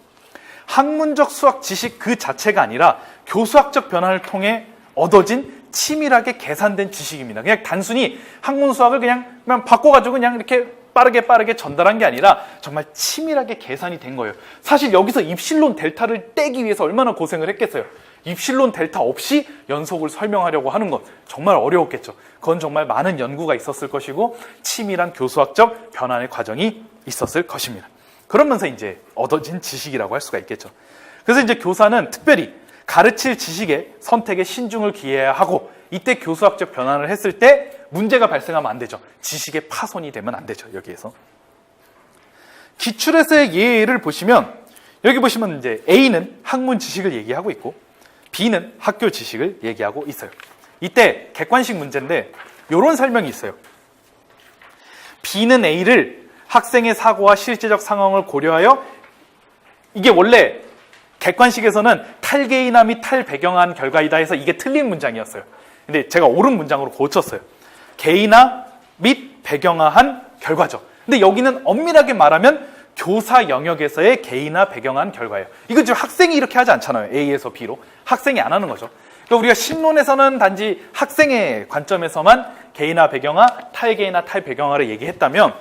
학문적 수학 지식 그 자체가 아니라 교수학적 변화를 통해 얻어진 치밀하게 계산된 지식입니다. 그냥 단순히 학문 수학을 그냥 바꿔가지고 그냥 이렇게 빠르게 전달한 게 아니라 정말 치밀하게 계산이 된 거예요. 사실 여기서 입실론 델타를 떼기 위해서 얼마나 고생을 했겠어요. 입실론 델타 없이 연속을 설명하려고 하는 건 정말 어려웠겠죠. 그건 정말 많은 연구가 있었을 것이고 치밀한 교수학적 변환의 과정이 있었을 것입니다. 그러면서 이제 얻어진 지식이라고 할 수가 있겠죠. 그래서 이제 교사는 특별히 가르칠 지식의 선택에 신중을 기해야 하고 이때 교수학적 변환을 했을 때 문제가 발생하면 안 되죠. 지식의 파손이 되면 안 되죠. 여기에서 기출에서의 예를 보시면 여기 보시면 이제 A는 학문 지식을 얘기하고 있고 B는 학교 지식을 얘기하고 있어요. 이때 객관식 문제인데 이런 설명이 있어요. B는 A를 학생의 사고와 실제적 상황을 고려하여 이게 원래 객관식에서는 탈개이나 및 탈배경화한 결과이다 해서 이게 틀린 문장이었어요. 근데 제가 옳은 문장으로 고쳤어요. 개이나 및 배경화한 결과죠. 근데 여기는 엄밀하게 말하면 교사 영역에서의 개이나 배경화한 결과예요. 이건 지금 학생이 이렇게 하지 않잖아요. A에서 B로. 학생이 안 하는 거죠. 그러니까 우리가 신론에서는 단지 학생의 관점에서만 개이나 배경화, 탈개이나 탈배경화를 얘기했다면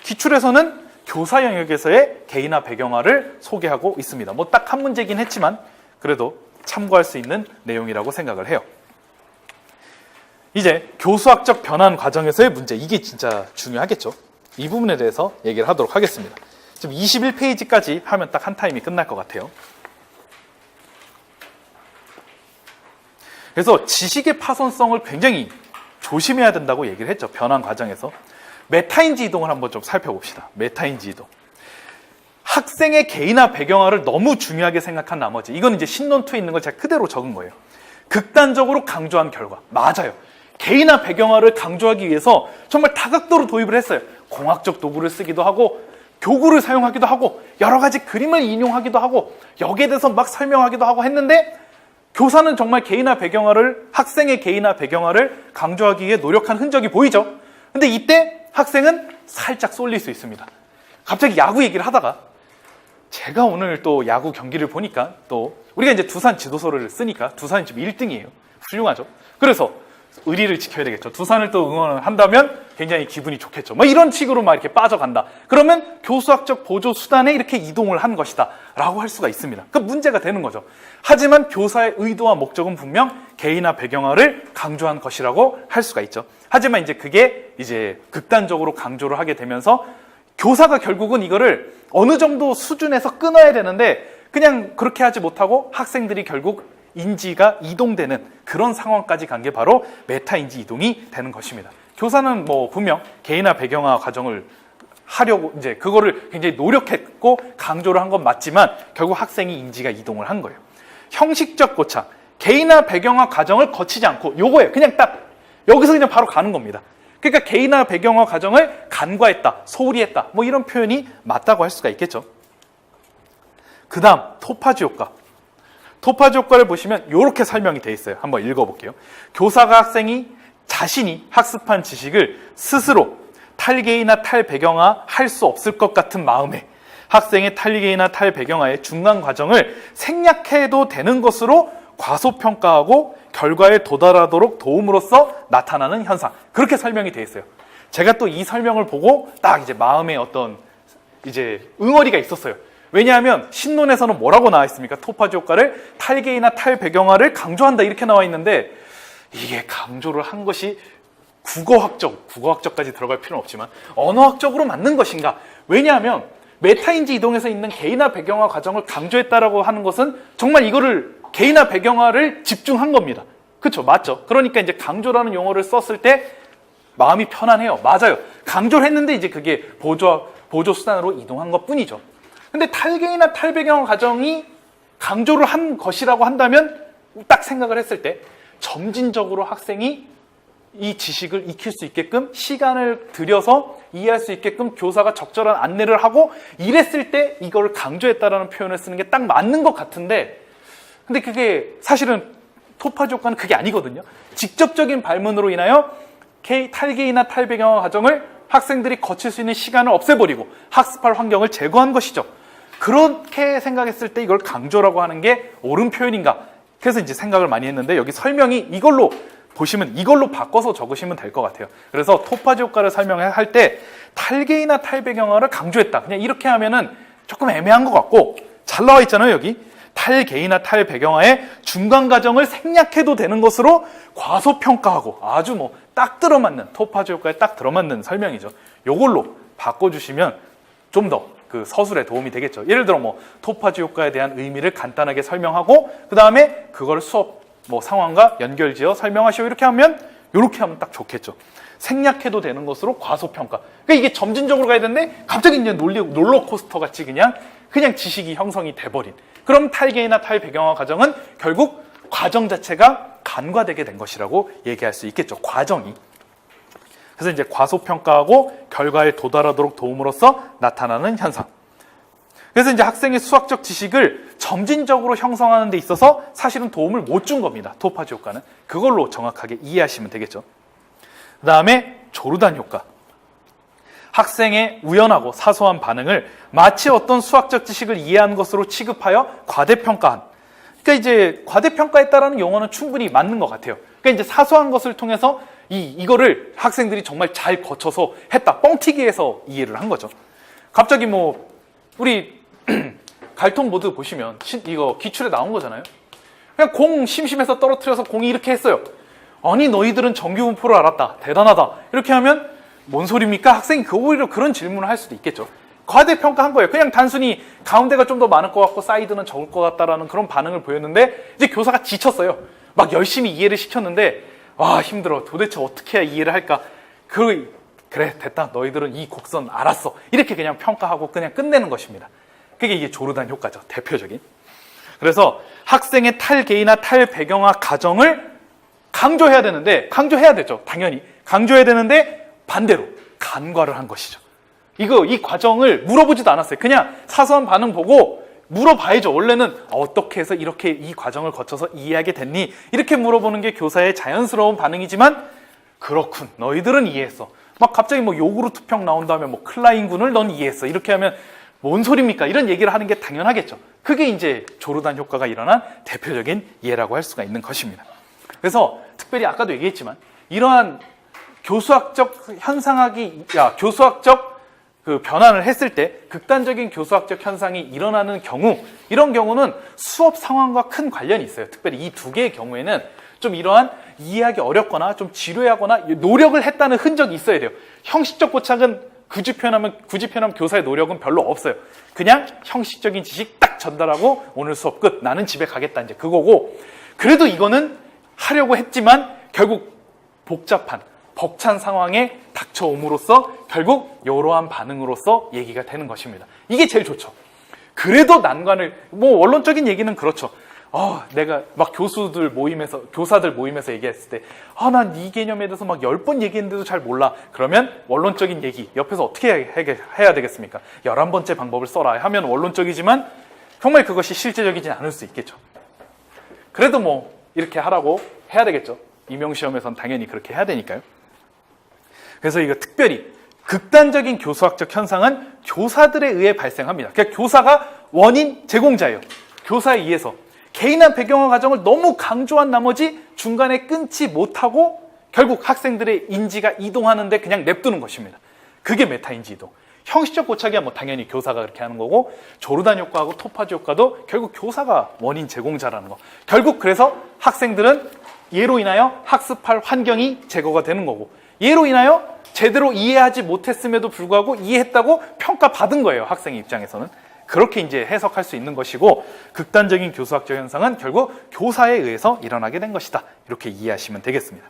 기출에서는 교사 영역에서의 개인화 배경화를 소개하고 있습니다. 뭐 딱 한 문제긴 했지만 그래도 참고할 수 있는 내용이라고 생각을 해요. 이제 교수학적 변환 과정에서의 문제, 이게 진짜 중요하겠죠. 이 부분에 대해서 얘기를 하도록 하겠습니다. 지금 21페이지까지 하면 딱 한 타임이 끝날 것 같아요. 그래서 지식의 파손성을 굉장히 조심해야 된다고 얘기를 했죠. 변환 과정에서. 메타인지 이동을 한번 좀 살펴봅시다. 메타인지 이동. 학생의 개인화 배경화를 너무 중요하게 생각한 나머지, 이건 이제 신론2에 있는 걸 제가 그대로 적은 거예요. 극단적으로 강조한 결과. 맞아요. 개인화 배경화를 강조하기 위해서 정말 다각도로 도입을 했어요. 공학적 도구를 쓰기도 하고, 교구를 사용하기도 하고, 여러 가지 그림을 인용하기도 하고, 여기에 대해서 막 설명하기도 하고 했는데, 교사는 정말 개인화 배경화를, 학생의 개인화 배경화를 강조하기 위해 노력한 흔적이 보이죠. 근데 이때 학생은 살짝 쏠릴 수 있습니다. 갑자기 야구 얘기를 하다가, 제가 오늘 또 야구 경기를 보니까, 또 우리가 이제 두산 지도서를 쓰니까 두산이 지금 1등이에요. 훌륭하죠. 그래서 의리를 지켜야 되겠죠. 두산을 또 응원을 한다면 굉장히 기분이 좋겠죠. 뭐 이런 식으로 막 이렇게 빠져간다. 그러면 교수학적 보조 수단에 이렇게 이동을 한 것이다 라고 할 수가 있습니다. 그 문제가 되는 거죠. 하지만 교사의 의도와 목적은 분명 개인화 배경화를 강조한 것이라고 할 수가 있죠. 하지만 이제 그게 이제 극단적으로 강조를 하게 되면서 교사가 결국은 이거를 어느 정도 수준에서 끊어야 되는데 그냥 그렇게 하지 못하고 학생들이 결국 인지가 이동되는 그런 상황까지 간 게 바로 메타인지 이동이 되는 것입니다. 교사는 뭐 분명 개인화 배경화 과정을 하려고 이제 그거를 굉장히 노력했고 강조를 한 건 맞지만 결국 학생이 인지가 이동을 한 거예요. 형식적 고착, 개인화 배경화 과정을 거치지 않고 요거예요. 그냥 딱 여기서 그냥 바로 가는 겁니다. 그러니까 개인화 배경화 과정을 간과했다, 소홀히 했다, 뭐 이런 표현이 맞다고 할 수가 있겠죠. 그 다음 토파지 효과. 토파지 효과를 보시면 이렇게 설명이 되어 있어요. 한번 읽어볼게요. 교사가 학생이 자신이 학습한 지식을 스스로 탈개인화 탈배경화 할 수 없을 것 같은 마음에 학생의 탈개인화 탈배경화의 중간 과정을 생략해도 되는 것으로 과소평가하고 결과에 도달하도록 도움으로써 나타나는 현상. 그렇게 설명이 되어 있어요. 제가 또 이 설명을 보고 딱 이제 마음에 어떤 이제 응어리가 있었어요. 왜냐하면 신론에서는 뭐라고 나와 있습니까? 토파지 효과를 탈개인화 탈배경화를 강조한다 이렇게 나와 있는데 이게 강조를 한 것이 국어학적까지 들어갈 필요는 없지만 언어학적으로 맞는 것인가? 왜냐하면 메타인지 이동에서 있는 개인화 배경화 과정을 강조했다라고 하는 것은 정말 이거를 개인화 배경화를 집중한 겁니다. 그렇죠? 맞죠? 그러니까 이제 강조라는 용어를 썼을 때 마음이 편안해요. 맞아요. 강조를 했는데 이제 그게 보조 수단으로 이동한 것 뿐이죠. 근데 탈개인화 탈배경화 과정이 강조를 한 것이라고 한다면 딱 생각을 했을 때 점진적으로 학생이 이 지식을 익힐 수 있게끔 시간을 들여서 이해할 수 있게끔 교사가 적절한 안내를 하고 이랬을 때 이걸 강조했다라는 표현을 쓰는 게 딱 맞는 것 같은데 근데 그게 사실은 토파지 효과는 그게 아니거든요. 직접적인 발문으로 인하여 탈개인화 탈배경화 과정을 학생들이 거칠 수 있는 시간을 없애버리고 학습할 환경을 제거한 것이죠. 그렇게 생각했을 때 이걸 강조라고 하는 게 옳은 표현인가? 그래서 이제 생각을 많이 했는데 여기 설명이 이걸로 보시면 이걸로 바꿔서 적으시면 될 것 같아요. 그래서 토파지 효과를 설명할 때 탈개인화 탈배경화를 강조했다. 그냥 이렇게 하면은 조금 애매한 것 같고 잘 나와 있잖아요. 여기 탈개인화 탈배경화의 중간 과정을 생략해도 되는 것으로 과소평가하고 아주 뭐 딱 들어맞는 토파지 효과에 딱 들어맞는 설명이죠. 이걸로 바꿔주시면 좀 더 그 서술에 도움이 되겠죠. 예를 들어 뭐 토파지 효과에 대한 의미를 간단하게 설명하고 그 다음에 그걸 수업 뭐 상황과 연결지어 설명하시오 이렇게 하면 딱 좋겠죠. 생략해도 되는 것으로 과소평가. 그러니까 이게 점진적으로 가야 되는데 갑자기 이제 롤러코스터 같이 그냥 지식이 형성이 돼버린. 그럼 탈개인화 탈배경화 과정은 결국 과정 자체가 간과되게 된 것이라고 얘기할 수 있겠죠. 과정이. 그래서 이제 과소평가하고 결과에 도달하도록 도움으로써 나타나는 현상. 그래서 이제 학생의 수학적 지식을 점진적으로 형성하는 데 있어서 사실은 도움을 못 준 겁니다. 토파지 효과는. 그걸로 정확하게 이해하시면 되겠죠. 그 다음에 조르단 효과. 학생의 우연하고 사소한 반응을 마치 어떤 수학적 지식을 이해한 것으로 취급하여 과대평가한. 그러니까 이제 과대평가했다라는 용어는 충분히 맞는 것 같아요. 그러니까 이제 사소한 것을 통해서 이거를 학생들이 정말 잘 거쳐서 했다. 뻥튀기해서 이해를 한 거죠. 갑자기 뭐 우리 갈통 보드 보시면 이거 기출에 나온 거잖아요. 그냥 공 심심해서 떨어뜨려서 공이 이렇게 했어요. 아니 너희들은 정규분포를 알았다. 대단하다. 이렇게 하면 뭔 소리입니까? 학생이 오히려 그런 질문을 할 수도 있겠죠. 과대평가한 거예요. 그냥 단순히 가운데가 좀 더 많을 것 같고 사이드는 적을 것 같다라는 그런 반응을 보였는데 이제 교사가 지쳤어요. 막 열심히 이해를 시켰는데 와 힘들어. 도대체 어떻게 해야 이해를 할까? 그래 됐다. 너희들은 이 곡선 알았어. 이렇게 그냥 평가하고 그냥 끝내는 것입니다. 그게 이게 조르단 효과죠. 대표적인. 그래서 학생의 탈계이나 탈배경화 과정을 강조해야 되는데 강조해야 되죠. 당연히. 강조해야 되는데 반대로 간과를 한 것이죠. 이 과정을 물어보지도 않았어요. 그냥 사소한 반응 보고 물어봐야죠. 원래는 어떻게 해서 이렇게 이 과정을 거쳐서 이해하게 됐니? 이렇게 물어보는 게 교사의 자연스러운 반응이지만 그렇군. 너희들은 이해했어. 막 갑자기 뭐 요구르트 평 나온 다음에 뭐 클라인군을 넌 이해했어. 이렇게 하면 뭔 소리입니까? 이런 얘기를 하는 게 당연하겠죠. 그게 이제 조르단 효과가 일어난 대표적인 예라고 할 수가 있는 것입니다. 그래서 특별히 아까도 얘기했지만 이러한 교수학적 교수학적 그 변환을 했을 때 극단적인 교수학적 현상이 일어나는 경우 이런 경우는 수업 상황과 큰 관련이 있어요. 특별히 이 두 개의 경우에는 좀 이러한 이해하기 어렵거나 좀 지루해하거나 노력을 했다는 흔적이 있어야 돼요. 형식적 고착은 굳이 표현하면 교사의 노력은 별로 없어요. 그냥 형식적인 지식 딱 전달하고 오늘 수업 끝. 나는 집에 가겠다. 이제 그거고 그래도 이거는 하려고 했지만 결국 벅찬 상황에 닥쳐옴으로써 결국 이러한 반응으로써 얘기가 되는 것입니다. 이게 제일 좋죠. 그래도 난관을 원론적인 얘기는 그렇죠. 내가 막 교사들 모임에서 얘기했을 때 난 이 개념에 대해서 막 10번 얘기했는데도 잘 몰라. 그러면 원론적인 얘기 옆에서 어떻게 해야 되겠습니까? 11번째 방법을 써라 하면 원론적이지만 정말 그것이 실제적이진 않을 수 있겠죠. 그래도 뭐 이렇게 하라고 해야 되겠죠. 임용시험에선 당연히 그렇게 해야 되니까요. 그래서 이거 특별히 극단적인 교수학적 현상은 교사들에 의해 발생합니다. 그러니까 교사가 원인 제공자예요. 교사에 의해서 개인한 배경화 과정을 너무 강조한 나머지 중간에 끊지 못하고 결국 학생들의 인지가 이동하는데 그냥 냅두는 것입니다. 그게 메타인지 이동. 형식적 고착이야 뭐 당연히 교사가 그렇게 하는 거고 조르단 효과하고 토파즈 효과도 결국 교사가 원인 제공자라는 거. 결국 그래서 학생들은 얘로 인하여 학습할 환경이 제거가 되는 거고 얘로 인하여 제대로 이해하지 못했음에도 불구하고 이해했다고 평가받은 거예요. 학생 입장에서는. 그렇게 이제 해석할 수 있는 것이고 극단적인 교수학적 현상은 결국 교사에 의해서 일어나게 된 것이다. 이렇게 이해하시면 되겠습니다.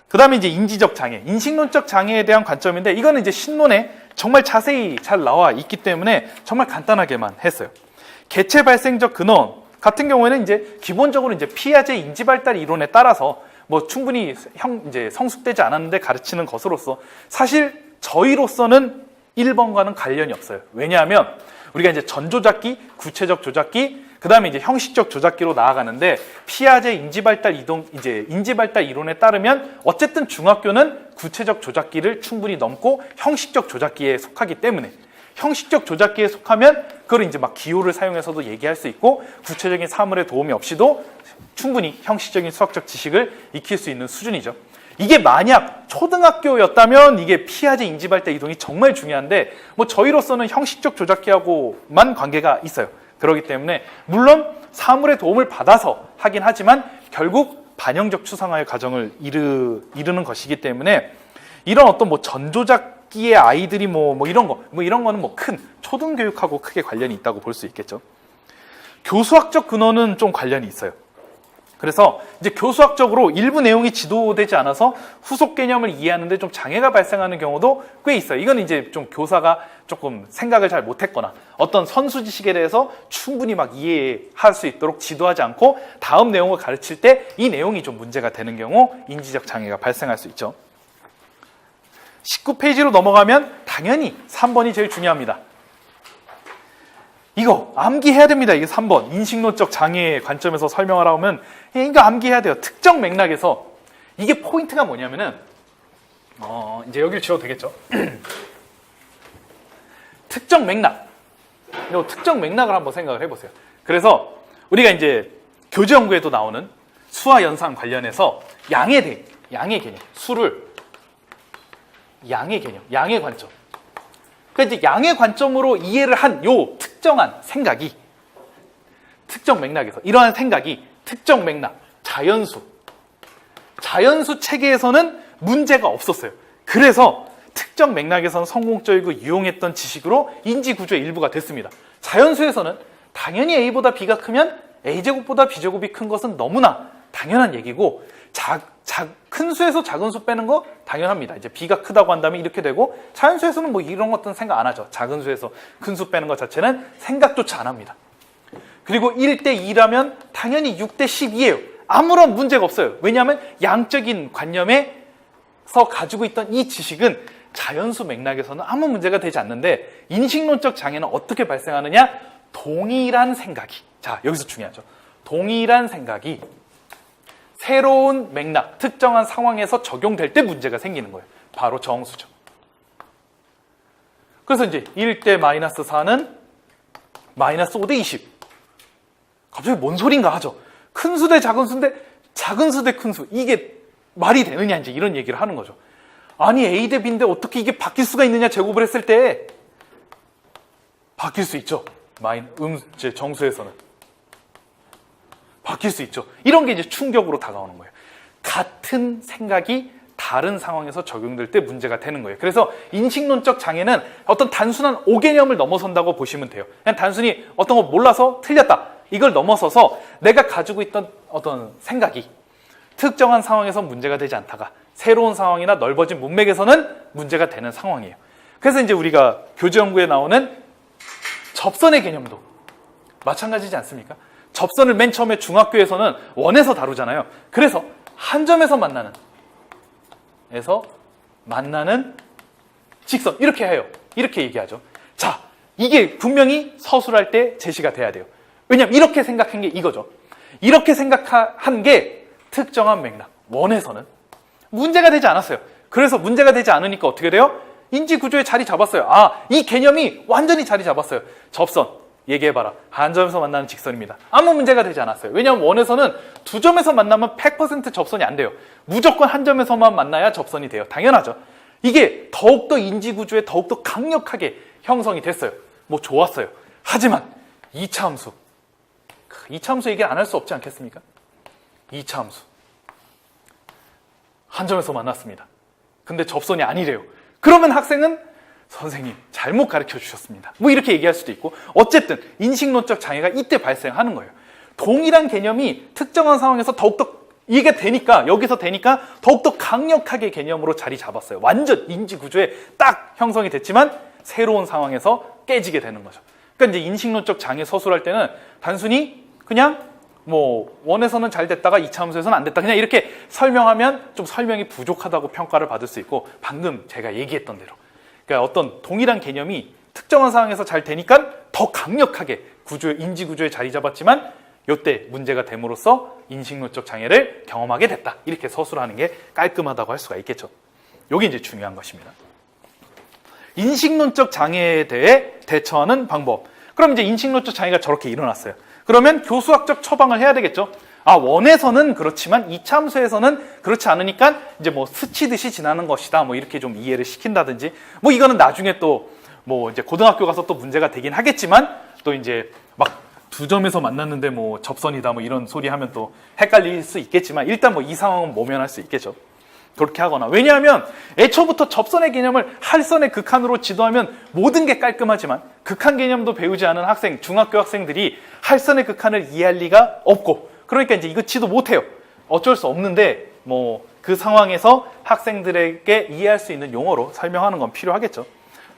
그 다음에 이제 인지적 장애, 인식론적 장애에 대한 관점인데 이거는 이제 신론에 정말 자세히 잘 나와 있기 때문에 정말 간단하게만 했어요. 개체 발생적 근원 같은 경우에는 이제 기본적으로 이제 피아제 인지발달 이론에 따라서 뭐 충분히 이제 성숙되지 않았는데 가르치는 것으로서 사실 저희로서는 1번과는 관련이 없어요. 왜냐하면 우리가 이제 전조작기, 구체적 조작기, 그 다음에 이제 형식적 조작기로 나아가는데 피아제 인지발달 이론에 따르면 어쨌든 중학교는 구체적 조작기를 충분히 넘고 형식적 조작기에 속하기 때문에 형식적 조작기에 속하면 그걸 이제 막 기호를 사용해서도 얘기할 수 있고 구체적인 사물의 도움이 없이도 충분히 형식적인 수학적 지식을 익힐 수 있는 수준이죠. 이게 만약 초등학교였다면 이게 피아제 인지발달 이동이 정말 중요한데 뭐 저희로서는 형식적 조작기하고만 관계가 있어요. 그렇기 때문에 물론 사물의 도움을 받아서 하긴 하지만 결국 반영적 추상화의 과정을 이루는 것이기 때문에 이런 어떤 뭐 전조작기의 아이들이 이런 거는 뭐 큰 초등교육하고 크게 관련이 있다고 볼 수 있겠죠. 교수학적 근원은 좀 관련이 있어요. 그래서 이제 교수학적으로 일부 내용이 지도되지 않아서 후속 개념을 이해하는데 좀 장애가 발생하는 경우도 꽤 있어요. 이건 이제 좀 교사가 조금 생각을 잘 못했거나 어떤 선수 지식에 대해서 충분히 막 이해할 수 있도록 지도하지 않고 다음 내용을 가르칠 때 이 내용이 좀 문제가 되는 경우 인지적 장애가 발생할 수 있죠. 19페이지로 넘어가면 당연히 3번이 제일 중요합니다. 이거 암기해야 됩니다. 이게 3번. 인식론적 장애의 관점에서 설명을 하면 이거 암기해야 돼요. 특정 맥락에서 이게 포인트가 뭐냐면은 이제 여기를 지워도 되겠죠. 특정 맥락. 특정 맥락을 한번 생각을 해보세요. 그래서 우리가 이제 교재 연구에도 나오는 수와 연산 관련해서 양의 개념, 수를 양의 개념, 양의 관점. 그러니까 이제 양의 관점으로 이해를 한 요 특정한 생각이 특정 맥락에서 이러한 생각이 특정 맥락, 자연수 체계에서는 문제가 없었어요. 그래서 특정 맥락에서는 성공적이고 유용했던 지식으로 인지구조의 일부가 됐습니다. 자연수에서는 당연히 A보다 B가 크면 A제곱보다 B제곱이 큰 것은 너무나 당연한 얘기고 큰 수에서 작은 수 빼는 거 당연합니다. 이제 B가 크다고 한다면 이렇게 되고 자연수에서는 뭐 이런 것들은 생각 안 하죠. 작은 수에서 큰 수 빼는 것 자체는 생각조차 안 합니다. 그리고 1대 2라면 당연히 6대 12예요. 아무런 문제가 없어요. 왜냐하면 양적인 관념에서 가지고 있던 이 지식은 자연수 맥락에서는 아무 문제가 되지 않는데 인식론적 장애는 어떻게 발생하느냐? 동일한 생각이, 자 여기서 중요하죠. 동일한 생각이 새로운 맥락, 특정한 상황에서 적용될 때 문제가 생기는 거예요. 바로 정수죠. 그래서 이제 1대 마이너스 4는 마이너스 5대 20. 갑자기 뭔 소린가 하죠. 큰 수 대 작은 수인데 작은 수 대 큰 수. 이게 말이 되느냐 이제 이런 얘기를 하는 거죠. 아니 A 대 B인데 어떻게 이게 바뀔 수가 있느냐 제곱을 했을 때 바뀔 수 있죠. 정수에서는 바뀔 수 있죠. 이런 게 이제 충격으로 다가오는 거예요. 같은 생각이 다른 상황에서 적용될 때 문제가 되는 거예요. 그래서 인식론적 장애는 어떤 단순한 오개념을 넘어선다고 보시면 돼요. 그냥 단순히 어떤 거 몰라서 틀렸다. 이걸 넘어서서 내가 가지고 있던 어떤 생각이 특정한 상황에서 문제가 되지 않다가 새로운 상황이나 넓어진 문맥에서는 문제가 되는 상황이에요. 그래서 이제 우리가 교재연구에 나오는 접선의 개념도 마찬가지지 않습니까? 접선을 맨 처음에 중학교에서는 원에서 다루잖아요. 그래서 한 점에서 만나는 직선 이렇게 해요. 이렇게 얘기하죠. 자, 이게 분명히 서술할 때 제시가 돼야 돼요. 왜냐면 이렇게 생각한 게 이거죠. 이렇게 생각한 게 특정한 맥락, 원에서는 문제가 되지 않았어요. 그래서 문제가 되지 않으니까 어떻게 돼요? 인지구조에 자리 잡았어요. 아, 이 개념이 완전히 자리 잡았어요. 접선, 얘기해봐라. 한 점에서 만나는 직선입니다. 아무 문제가 되지 않았어요. 왜냐하면 원에서는 두 점에서 만나면 100% 접선이 안 돼요. 무조건 한 점에서만 만나야 접선이 돼요. 당연하죠. 이게 더욱더 인지구조에 더욱더 강력하게 형성이 됐어요. 뭐 좋았어요. 하지만 2차 함수. 2차 함수 얘기 안 할 수 없지 않겠습니까? 2차 함수. 한 점에서 만났습니다. 근데 접선이 아니래요. 그러면 학생은 선생님 잘못 가르쳐 주셨습니다. 뭐 이렇게 얘기할 수도 있고 어쨌든 인식론적 장애가 이때 발생하는 거예요. 동일한 개념이 특정한 상황에서 더욱더 이게 되니까 여기서 되니까 더욱더 강력하게 개념으로 자리 잡았어요. 완전 인지구조에 딱 형성이 됐지만 새로운 상황에서 깨지게 되는 거죠. 그러니까 이제 인식론적 장애 서술할 때는 단순히 그냥 뭐 원에서는 잘 됐다가 2차 함수에서는 안 됐다 그냥 이렇게 설명하면 좀 설명이 부족하다고 평가를 받을 수 있고 방금 제가 얘기했던 대로 그러니까 어떤 동일한 개념이 특정한 상황에서 잘 되니까 더 강력하게 인지구조에 자리 잡았지만 이때 문제가 됨으로써 인식론적 장애를 경험하게 됐다. 이렇게 서술하는 게 깔끔하다고 할 수가 있겠죠. 이게 이제 중요한 것입니다. 인식론적 장애에 대해 대처하는 방법. 그럼 이제 인식론적 장애가 저렇게 일어났어요. 그러면 교수학적 처방을 해야 되겠죠. 아, 원에서는 그렇지만 2차 함수에서는 그렇지 않으니까 이제 뭐 스치듯이 지나는 것이다. 뭐 이렇게 좀 이해를 시킨다든지. 뭐 이거는 나중에 또 뭐 이제 고등학교 가서 또 문제가 되긴 하겠지만 또 이제 막 두 점에서 만났는데 뭐 접선이다 뭐 이런 소리 하면 또 헷갈릴 수 있겠지만 일단 뭐 이 상황은 모면할 수 있겠죠. 그렇게 하거나. 왜냐하면 애초부터 접선의 개념을 할선의 극한으로 지도하면 모든 게 깔끔하지만 극한 개념도 배우지 않은 학생, 중학교 학생들이 할선의 극한을 이해할 리가 없고 그러니까 이제 이거 지도 못해요. 어쩔 수 없는데 뭐 그 상황에서 학생들에게 이해할 수 있는 용어로 설명하는 건 필요하겠죠.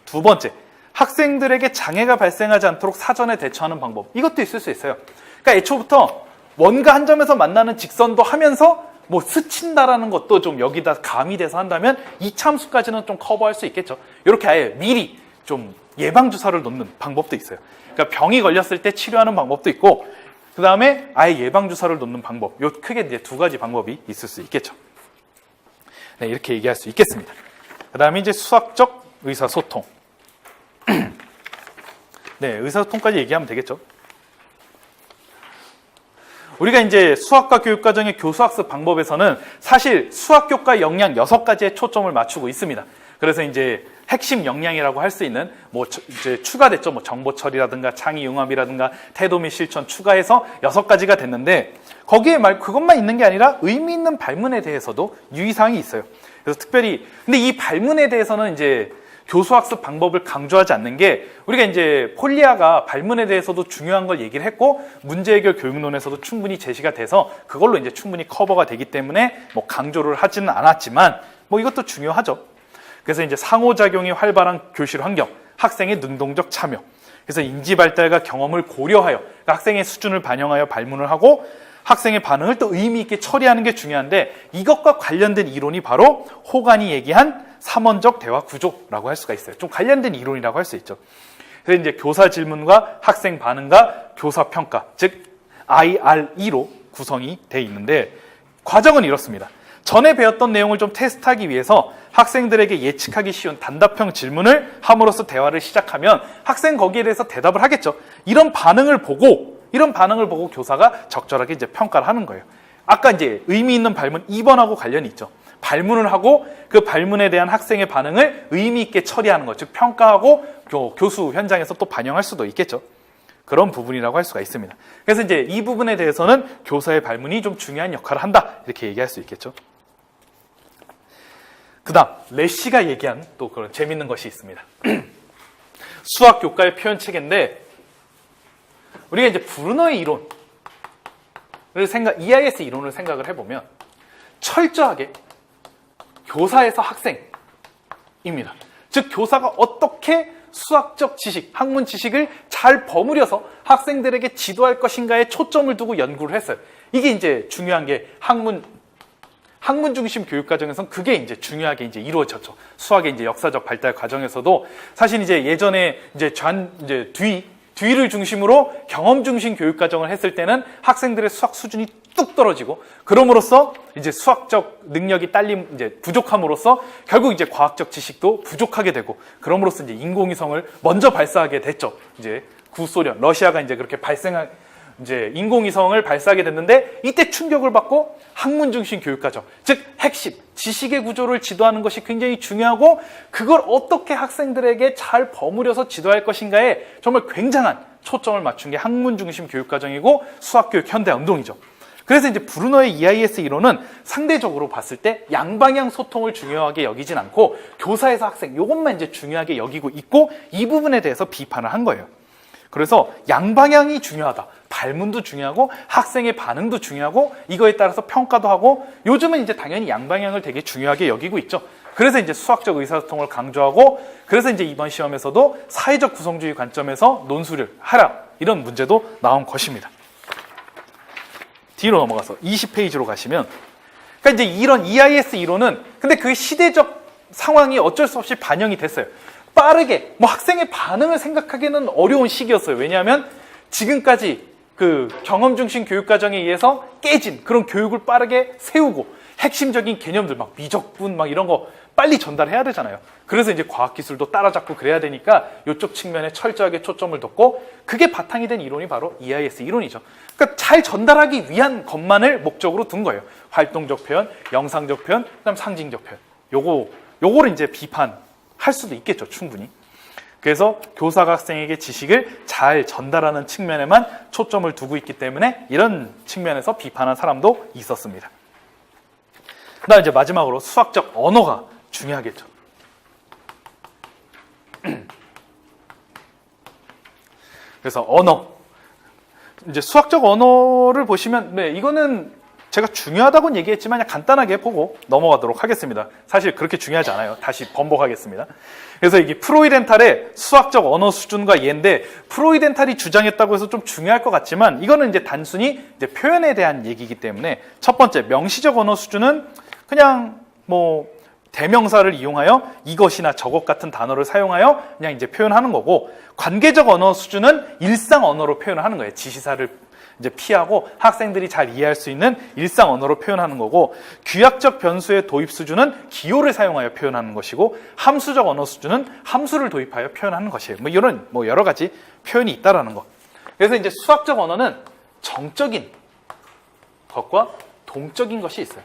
두 번째, 학생들에게 장애가 발생하지 않도록 사전에 대처하는 방법. 이것도 있을 수 있어요. 그러니까 애초부터 원과 한 점에서 만나는 직선도 하면서 뭐 스친다라는 것도 좀 여기다 가미돼서 한다면 2차 함수까지는 좀 커버할 수 있겠죠. 이렇게 아예 미리 좀 예방주사를 놓는 방법도 있어요. 그러니까 병이 걸렸을 때 치료하는 방법도 있고 그 다음에 아예 예방주사를 놓는 방법. 요 크게 이제 두 가지 방법이 있을 수 있겠죠. 네, 이렇게 얘기할 수 있겠습니다. 그 다음에 이제 수학적 의사소통. 네, 의사소통까지 얘기하면 되겠죠. 우리가 이제 수학과 교육과정의 교수학습 방법에서는 사실 수학교과 역량 6가지에 초점을 맞추고 있습니다. 그래서 이제 핵심 역량이라고 할 수 있는 이제 추가됐죠. 정보 처리라든가 창의 융합이라든가 태도 및 실천 추가해서 6가지가 됐는데 거기에 그것만 있는 게 아니라 의미 있는 발문에 대해서도 유의사항이 있어요. 그래서 특별히 근데 이 발문에 대해서는 이제 교수학습 방법을 강조하지 않는 게 우리가 이제 폴리아가 발문에 대해서도 중요한 걸 얘기를 했고 문제 해결 교육론에서도 충분히 제시가 돼서 그걸로 이제 충분히 커버가 되기 때문에 강조를 하지는 않았지만 이것도 중요하죠. 그래서 이제 상호작용이 활발한 교실 환경, 학생의 능동적 참여. 그래서 인지 발달과 경험을 고려하여 그러니까 학생의 수준을 반영하여 발문을 하고 학생의 반응을 또 의미 있게 처리하는 게 중요한데 이것과 관련된 이론이 바로 호간이 얘기한 3원적 대화 구조라고 할 수가 있어요. 좀 관련된 이론이라고 할 수 있죠. 그래서 이제 교사 질문과 학생 반응과 교사 평가, 즉 IRE로 구성이 돼 있는데 과정은 이렇습니다. 전에 배웠던 내용을 좀 테스트하기 위해서 학생들에게 예측하기 쉬운 단답형 질문을 함으로써 대화를 시작하면 학생 거기에 대해서 대답을 하겠죠. 이런 반응을 보고 교사가 적절하게 이제 평가를 하는 거예요. 아까 이제 의미 있는 발문 2번하고 관련이 있죠. 발문을 하고 그 발문에 대한 학생의 반응을 의미 있게 처리하는 것, 즉 평가하고 교수 현장에서 또 반영할 수도 있겠죠. 그런 부분이라고 할 수가 있습니다. 그래서 이제 이 부분에 대해서는 교사의 발문이 좀 중요한 역할을 한다 이렇게 얘기할 수 있겠죠. 그다음 레시가 얘기한 또 그런 재밌는 것이 있습니다. 수학 교과의 표현 체계인데 우리가 이제 브루너의 이론을 EIS 이론을 생각을 해보면 철저하게 교사에서 학생입니다. 즉 교사가 어떻게 수학적 지식, 학문 지식을 잘 버무려서 학생들에게 지도할 것인가에 초점을 두고 연구를 했어요. 이게 이제 중요한 게 학문 중심 교육 과정에서는 그게 이제 중요하게 이제 이루어졌죠. 수학의 이제 역사적 발달 과정에서도 사실 이제 예전에 이제 뒤를 중심으로 경험 중심 교육 과정을 했을 때는 학생들의 수학 수준이 뚝 떨어지고 그럼으로써 이제 수학적 능력이 이제 부족함으로써 결국 이제 과학적 지식도 부족하게 되고 그럼으로써 이제 인공위성을 먼저 발사하게 됐죠. 이제 구소련, 러시아가 이제 그렇게 이제 인공위성을 발사하게 됐는데 이때 충격을 받고 학문 중심 교육 과정, 즉 핵심, 지식의 구조를 지도하는 것이 굉장히 중요하고 그걸 어떻게 학생들에게 잘 버무려서 지도할 것인가에 정말 굉장한 초점을 맞춘 게 학문 중심 교육 과정이고 수학교육 현대 운동이죠. 그래서 이제 브루너의 EIS 이론은 상대적으로 봤을 때 양방향 소통을 중요하게 여기진 않고 교사에서 학생 이것만 이제 중요하게 여기고 있고 이 부분에 대해서 비판을 한 거예요. 그래서 양방향이 중요하다. 발문도 중요하고 학생의 반응도 중요하고 이거에 따라서 평가도 하고 요즘은 이제 당연히 양방향을 되게 중요하게 여기고 있죠. 그래서 이제 수학적 의사소통을 강조하고 그래서 이제 이번 시험에서도 사회적 구성주의 관점에서 논술을 하라 이런 문제도 나온 것입니다. 뒤로 넘어가서 20페이지로 가시면 그러니까 이제 이런 EIS 이론은 근데 그 시대적 상황이 어쩔 수 없이 반영이 됐어요. 빠르게 학생의 반응을 생각하기는 어려운 시기였어요. 왜냐하면 지금까지 그 경험 중심 교육 과정에 의해서 깨진 그런 교육을 빠르게 세우고 핵심적인 개념들 미적분 이런 거 빨리 전달해야 되잖아요. 그래서 이제 과학기술도 따라잡고 그래야 되니까 이쪽 측면에 철저하게 초점을 뒀고 그게 바탕이 된 이론이 바로 EIS 이론이죠. 그러니까 잘 전달하기 위한 것만을 목적으로 둔 거예요. 활동적 표현, 영상적 표현, 그다음 상징적 표현. 요거를 이제 비판할 수도 있겠죠, 충분히. 그래서 교사가 학생에게 지식을 잘 전달하는 측면에만 초점을 두고 있기 때문에 이런 측면에서 비판한 사람도 있었습니다. 그다음 이제 마지막으로 수학적 언어가 중요하겠죠. 그래서 언어. 이제 수학적 언어를 보시면, 네, 이거는 제가 중요하다고는 얘기했지만 그냥 간단하게 보고 넘어가도록 하겠습니다. 사실 그렇게 중요하지 않아요. 다시 번복하겠습니다. 그래서 이게 프로이덴탈의 수학적 언어 수준과 예인데 프로이덴탈이 주장했다고 해서 좀 중요할 것 같지만 이거는 이제 단순히 이제 표현에 대한 얘기이기 때문에 첫 번째 명시적 언어 수준은 그냥 대명사를 이용하여 이것이나 저것 같은 단어를 사용하여 그냥 이제 표현하는 거고 관계적 언어 수준은 일상 언어로 표현을 하는 거예요. 지시사를 이제 피하고 학생들이 잘 이해할 수 있는 일상 언어로 표현하는 거고 규약적 변수의 도입 수준은 기호를 사용하여 표현하는 것이고 함수적 언어 수준은 함수를 도입하여 표현하는 것이에요. 이런 여러 가지 표현이 있다라는 거. 그래서 이제 수학적 언어는 정적인 것과 동적인 것이 있어요.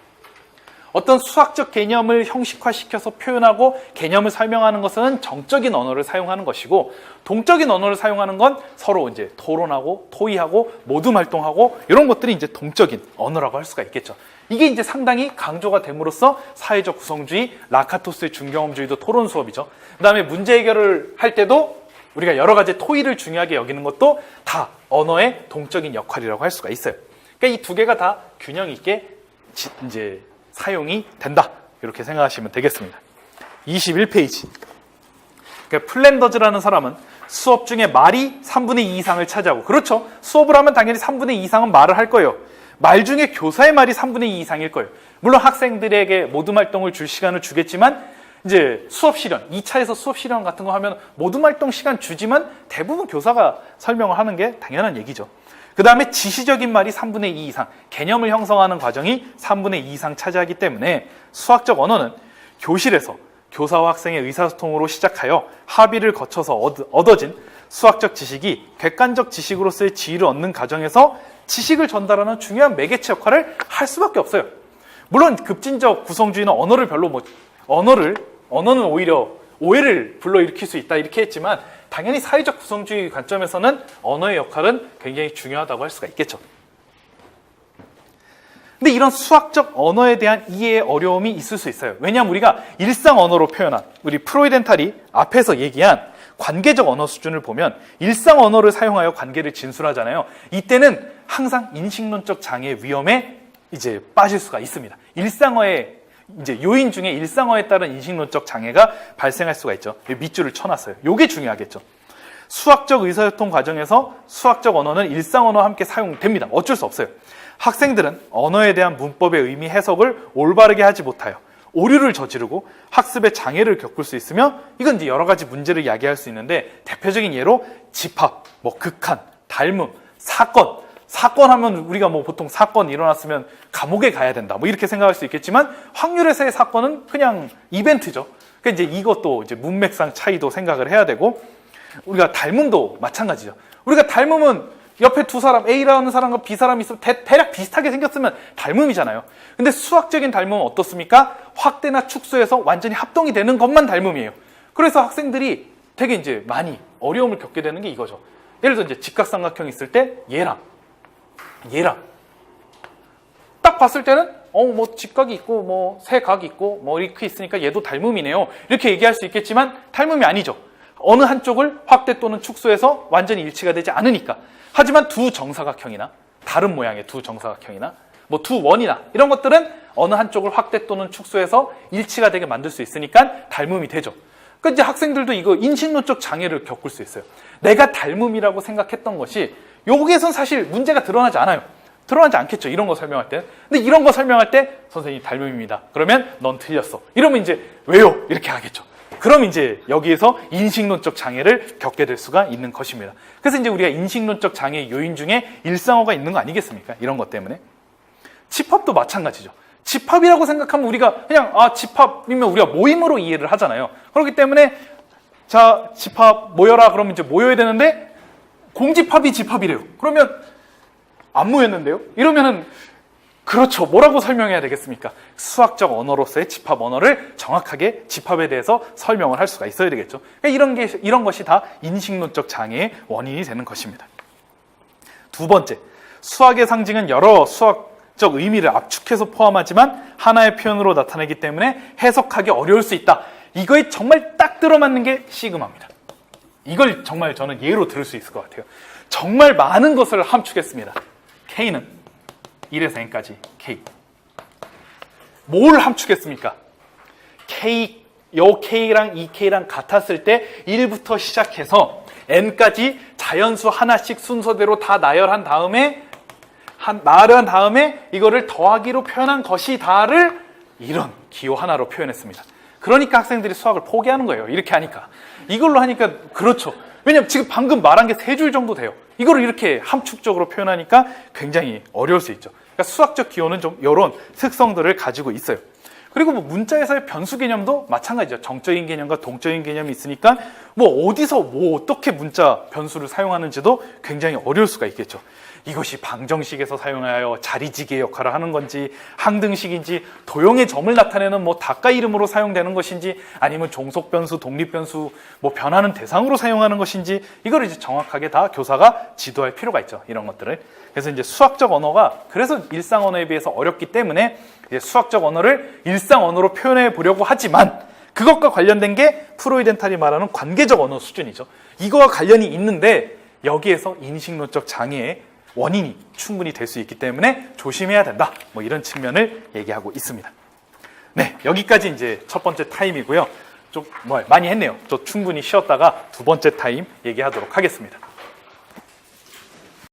어떤 수학적 개념을 형식화시켜서 표현하고 개념을 설명하는 것은 정적인 언어를 사용하는 것이고, 동적인 언어를 사용하는 건 서로 이제 토론하고 토의하고 모둠 활동하고 이런 것들이 이제 동적인 언어라고 할 수가 있겠죠. 이게 이제 상당히 강조가 됨으로써 사회적 구성주의, 라카토스의 중경험주의도 토론 수업이죠. 그다음에 문제 해결을 할 때도 우리가 여러 가지 토의를 중요하게 여기는 것도 다 언어의 동적인 역할이라고 할 수가 있어요. 그러니까 이 두 개가 다 균형 있게 이제 사용이 된다. 이렇게 생각하시면 되겠습니다. 21페이지. 그러니까 플랜더즈라는 사람은 수업 중에 말이 3분의 2 이상을 차지하고, 그렇죠. 수업을 하면 당연히 3분의 2 이상은 말을 할 거예요. 말 중에 교사의 말이 3분의 2 이상일 거예요. 물론 학생들에게 모둠 활동을 줄 시간을 주겠지만, 이제 수업 실현, 2차에서 수업 실현 같은 거 하면 모둠 활동 시간 주지만 대부분 교사가 설명을 하는 게 당연한 얘기죠. 그 다음에 지시적인 말이 3분의 2 이상, 개념을 형성하는 과정이 3분의 2 이상 차지하기 때문에 수학적 언어는 교실에서 교사와 학생의 의사소통으로 시작하여 합의를 거쳐서 얻어진 수학적 지식이 객관적 지식으로서의 지위를 얻는 과정에서 지식을 전달하는 중요한 매개체 역할을 할 수밖에 없어요. 물론 급진적 구성주의는 언어를 별로 언어는 오히려 오해를 불러일으킬 수 있다 이렇게 했지만, 당연히 사회적 구성주의 관점에서는 언어의 역할은 굉장히 중요하다고 할 수가 있겠죠. 근데 이런 수학적 언어에 대한 이해의 어려움이 있을 수 있어요. 왜냐하면 우리가 일상 언어로 표현한, 우리 프로이덴탈이 앞에서 얘기한 관계적 언어 수준을 보면 일상 언어를 사용하여 관계를 진술하잖아요. 이때는 항상 인식론적 장애 위험에 이제 빠질 수가 있습니다. 일상어의 이제 요인 중에 일상어에 따른 인식론적 장애가 발생할 수가 있죠. 밑줄을 쳐놨어요. 요게 중요하겠죠. 수학적 의사소통 과정에서 수학적 언어는 일상 언어와 함께 사용됩니다. 어쩔 수 없어요. 학생들은 언어에 대한 문법의 의미 해석을 올바르게 하지 못하여 오류를 저지르고 학습에 장애를 겪을 수 있으며, 이건 이제 여러 가지 문제를 야기할 수 있는데, 대표적인 예로 집합, 극한, 닮음, 사건 하면 우리가 보통 사건 일어났으면 감옥에 가야 된다 이렇게 생각할 수 있겠지만, 확률에서의 사건은 그냥 이벤트죠. 그러니까 이제 이것도 이제 문맥상 차이도 생각을 해야 되고, 우리가 닮음도 마찬가지죠. 우리가 닮음은 옆에 두 사람, A라는 사람과 B 사람이 있으면 대략 비슷하게 생겼으면 닮음이잖아요. 근데 수학적인 닮음은 어떻습니까? 확대나 축소해서 완전히 합동이 되는 것만 닮음이에요. 그래서 학생들이 되게 이제 많이 어려움을 겪게 되는 게 이거죠. 예를 들어 이제 직각삼각형이 있을 때 얘랑 딱 봤을 때는 직각이 있고 세 각이 있고 이렇게 있으니까 얘도 닮음이네요. 이렇게 얘기할 수 있겠지만 닮음이 아니죠. 어느 한쪽을 확대 또는 축소해서 완전히 일치가 되지 않으니까. 하지만 두 정사각형이나 다른 모양의 두 정사각형이나 두 원이나 이런 것들은 어느 한쪽을 확대 또는 축소해서 일치가 되게 만들 수 있으니까 닮음이 되죠. 그러니까 이제 학생들도 이거 인식론적 장애를 겪을 수 있어요. 내가 닮음이라고 생각했던 것이 여기에선 사실 문제가 드러나지 않아요. 드러나지 않겠죠. 이런 거 설명할 때. 근데 이런 거 설명할 때 선생님 닮음입니다. 그러면 넌 틀렸어. 이러면 이제 왜요? 이렇게 하겠죠. 그럼 이제 여기에서 인식론적 장애를 겪게 될 수가 있는 것입니다. 그래서 이제 우리가 인식론적 장애 요인 중에 일상어가 있는 거 아니겠습니까? 이런 것 때문에. 집합도 마찬가지죠. 집합이라고 생각하면 우리가 그냥 집합이면 우리가 모임으로 이해를 하잖아요. 그렇기 때문에 자, 집합 모여라 그러면 이제 모여야 되는데 공집합이 집합이래요. 그러면 안 모였는데요? 이러면은 그렇죠. 뭐라고 설명해야 되겠습니까? 수학적 언어로서의 집합 언어를 정확하게 집합에 대해서 설명을 할 수가 있어야 되겠죠. 그러니까 이런 것이 다 인식론적 장애의 원인이 되는 것입니다. 두 번째, 수학의 상징은 여러 수학적 의미를 압축해서 포함하지만 하나의 표현으로 나타내기 때문에 해석하기 어려울 수 있다. 이거에 정말 딱 들어맞는 게 시그마입니다. 이걸 정말 저는 예로 들을 수 있을 것 같아요. 정말 많은 것을 함축했습니다. K는 1에서 n까지 K. 뭘 함축했습니까? 요 K랑 이 K랑 같았을 때 1부터 시작해서 n까지 자연수 하나씩 순서대로 다 나열한 다음에 이거를 더하기로 표현한 것이 다를 이런 기호 하나로 표현했습니다. 그러니까 학생들이 수학을 포기하는 거예요. 이렇게 하니까. 이걸로 하니까 그렇죠. 왜냐면 지금 방금 말한 게 3줄 정도 돼요. 이거를 이렇게 함축적으로 표현하니까 굉장히 어려울 수 있죠. 그러니까 수학적 기호는 좀 이런 특성들을 가지고 있어요. 그리고 문자에서의 변수 개념도 마찬가지죠. 정적인 개념과 동적인 개념이 있으니까 어디서 어떻게 문자 변수를 사용하는지도 굉장히 어려울 수가 있겠죠. 이것이 방정식에서 사용하여 자리지기의 역할을 하는 건지, 항등식인지, 도형의 점을 나타내는 뭐 닭가 이름으로 사용되는 것인지, 아니면 종속변수, 독립변수, 뭐 변하는 대상으로 사용하는 것인지, 이걸 이제 정확하게 다 교사가 지도할 필요가 있죠. 이런 것들을. 그래서 이제 수학적 언어가 그래서 일상 언어에 비해서 어렵기 때문에 이제 수학적 언어를 일상 언어로 표현해 보려고 하지만, 그것과 관련된 게 프로이덴탈이 말하는 관계적 언어 수준이죠. 이거와 관련이 있는데 여기에서 인식론적 장애의 원인이 충분히 될 수 있기 때문에 조심해야 된다. 뭐 이런 측면을 얘기하고 있습니다. 네, 여기까지 이제 첫 번째 타임이고요. 좀 많이 했네요. 또 충분히 쉬었다가 두 번째 타임 얘기하도록 하겠습니다.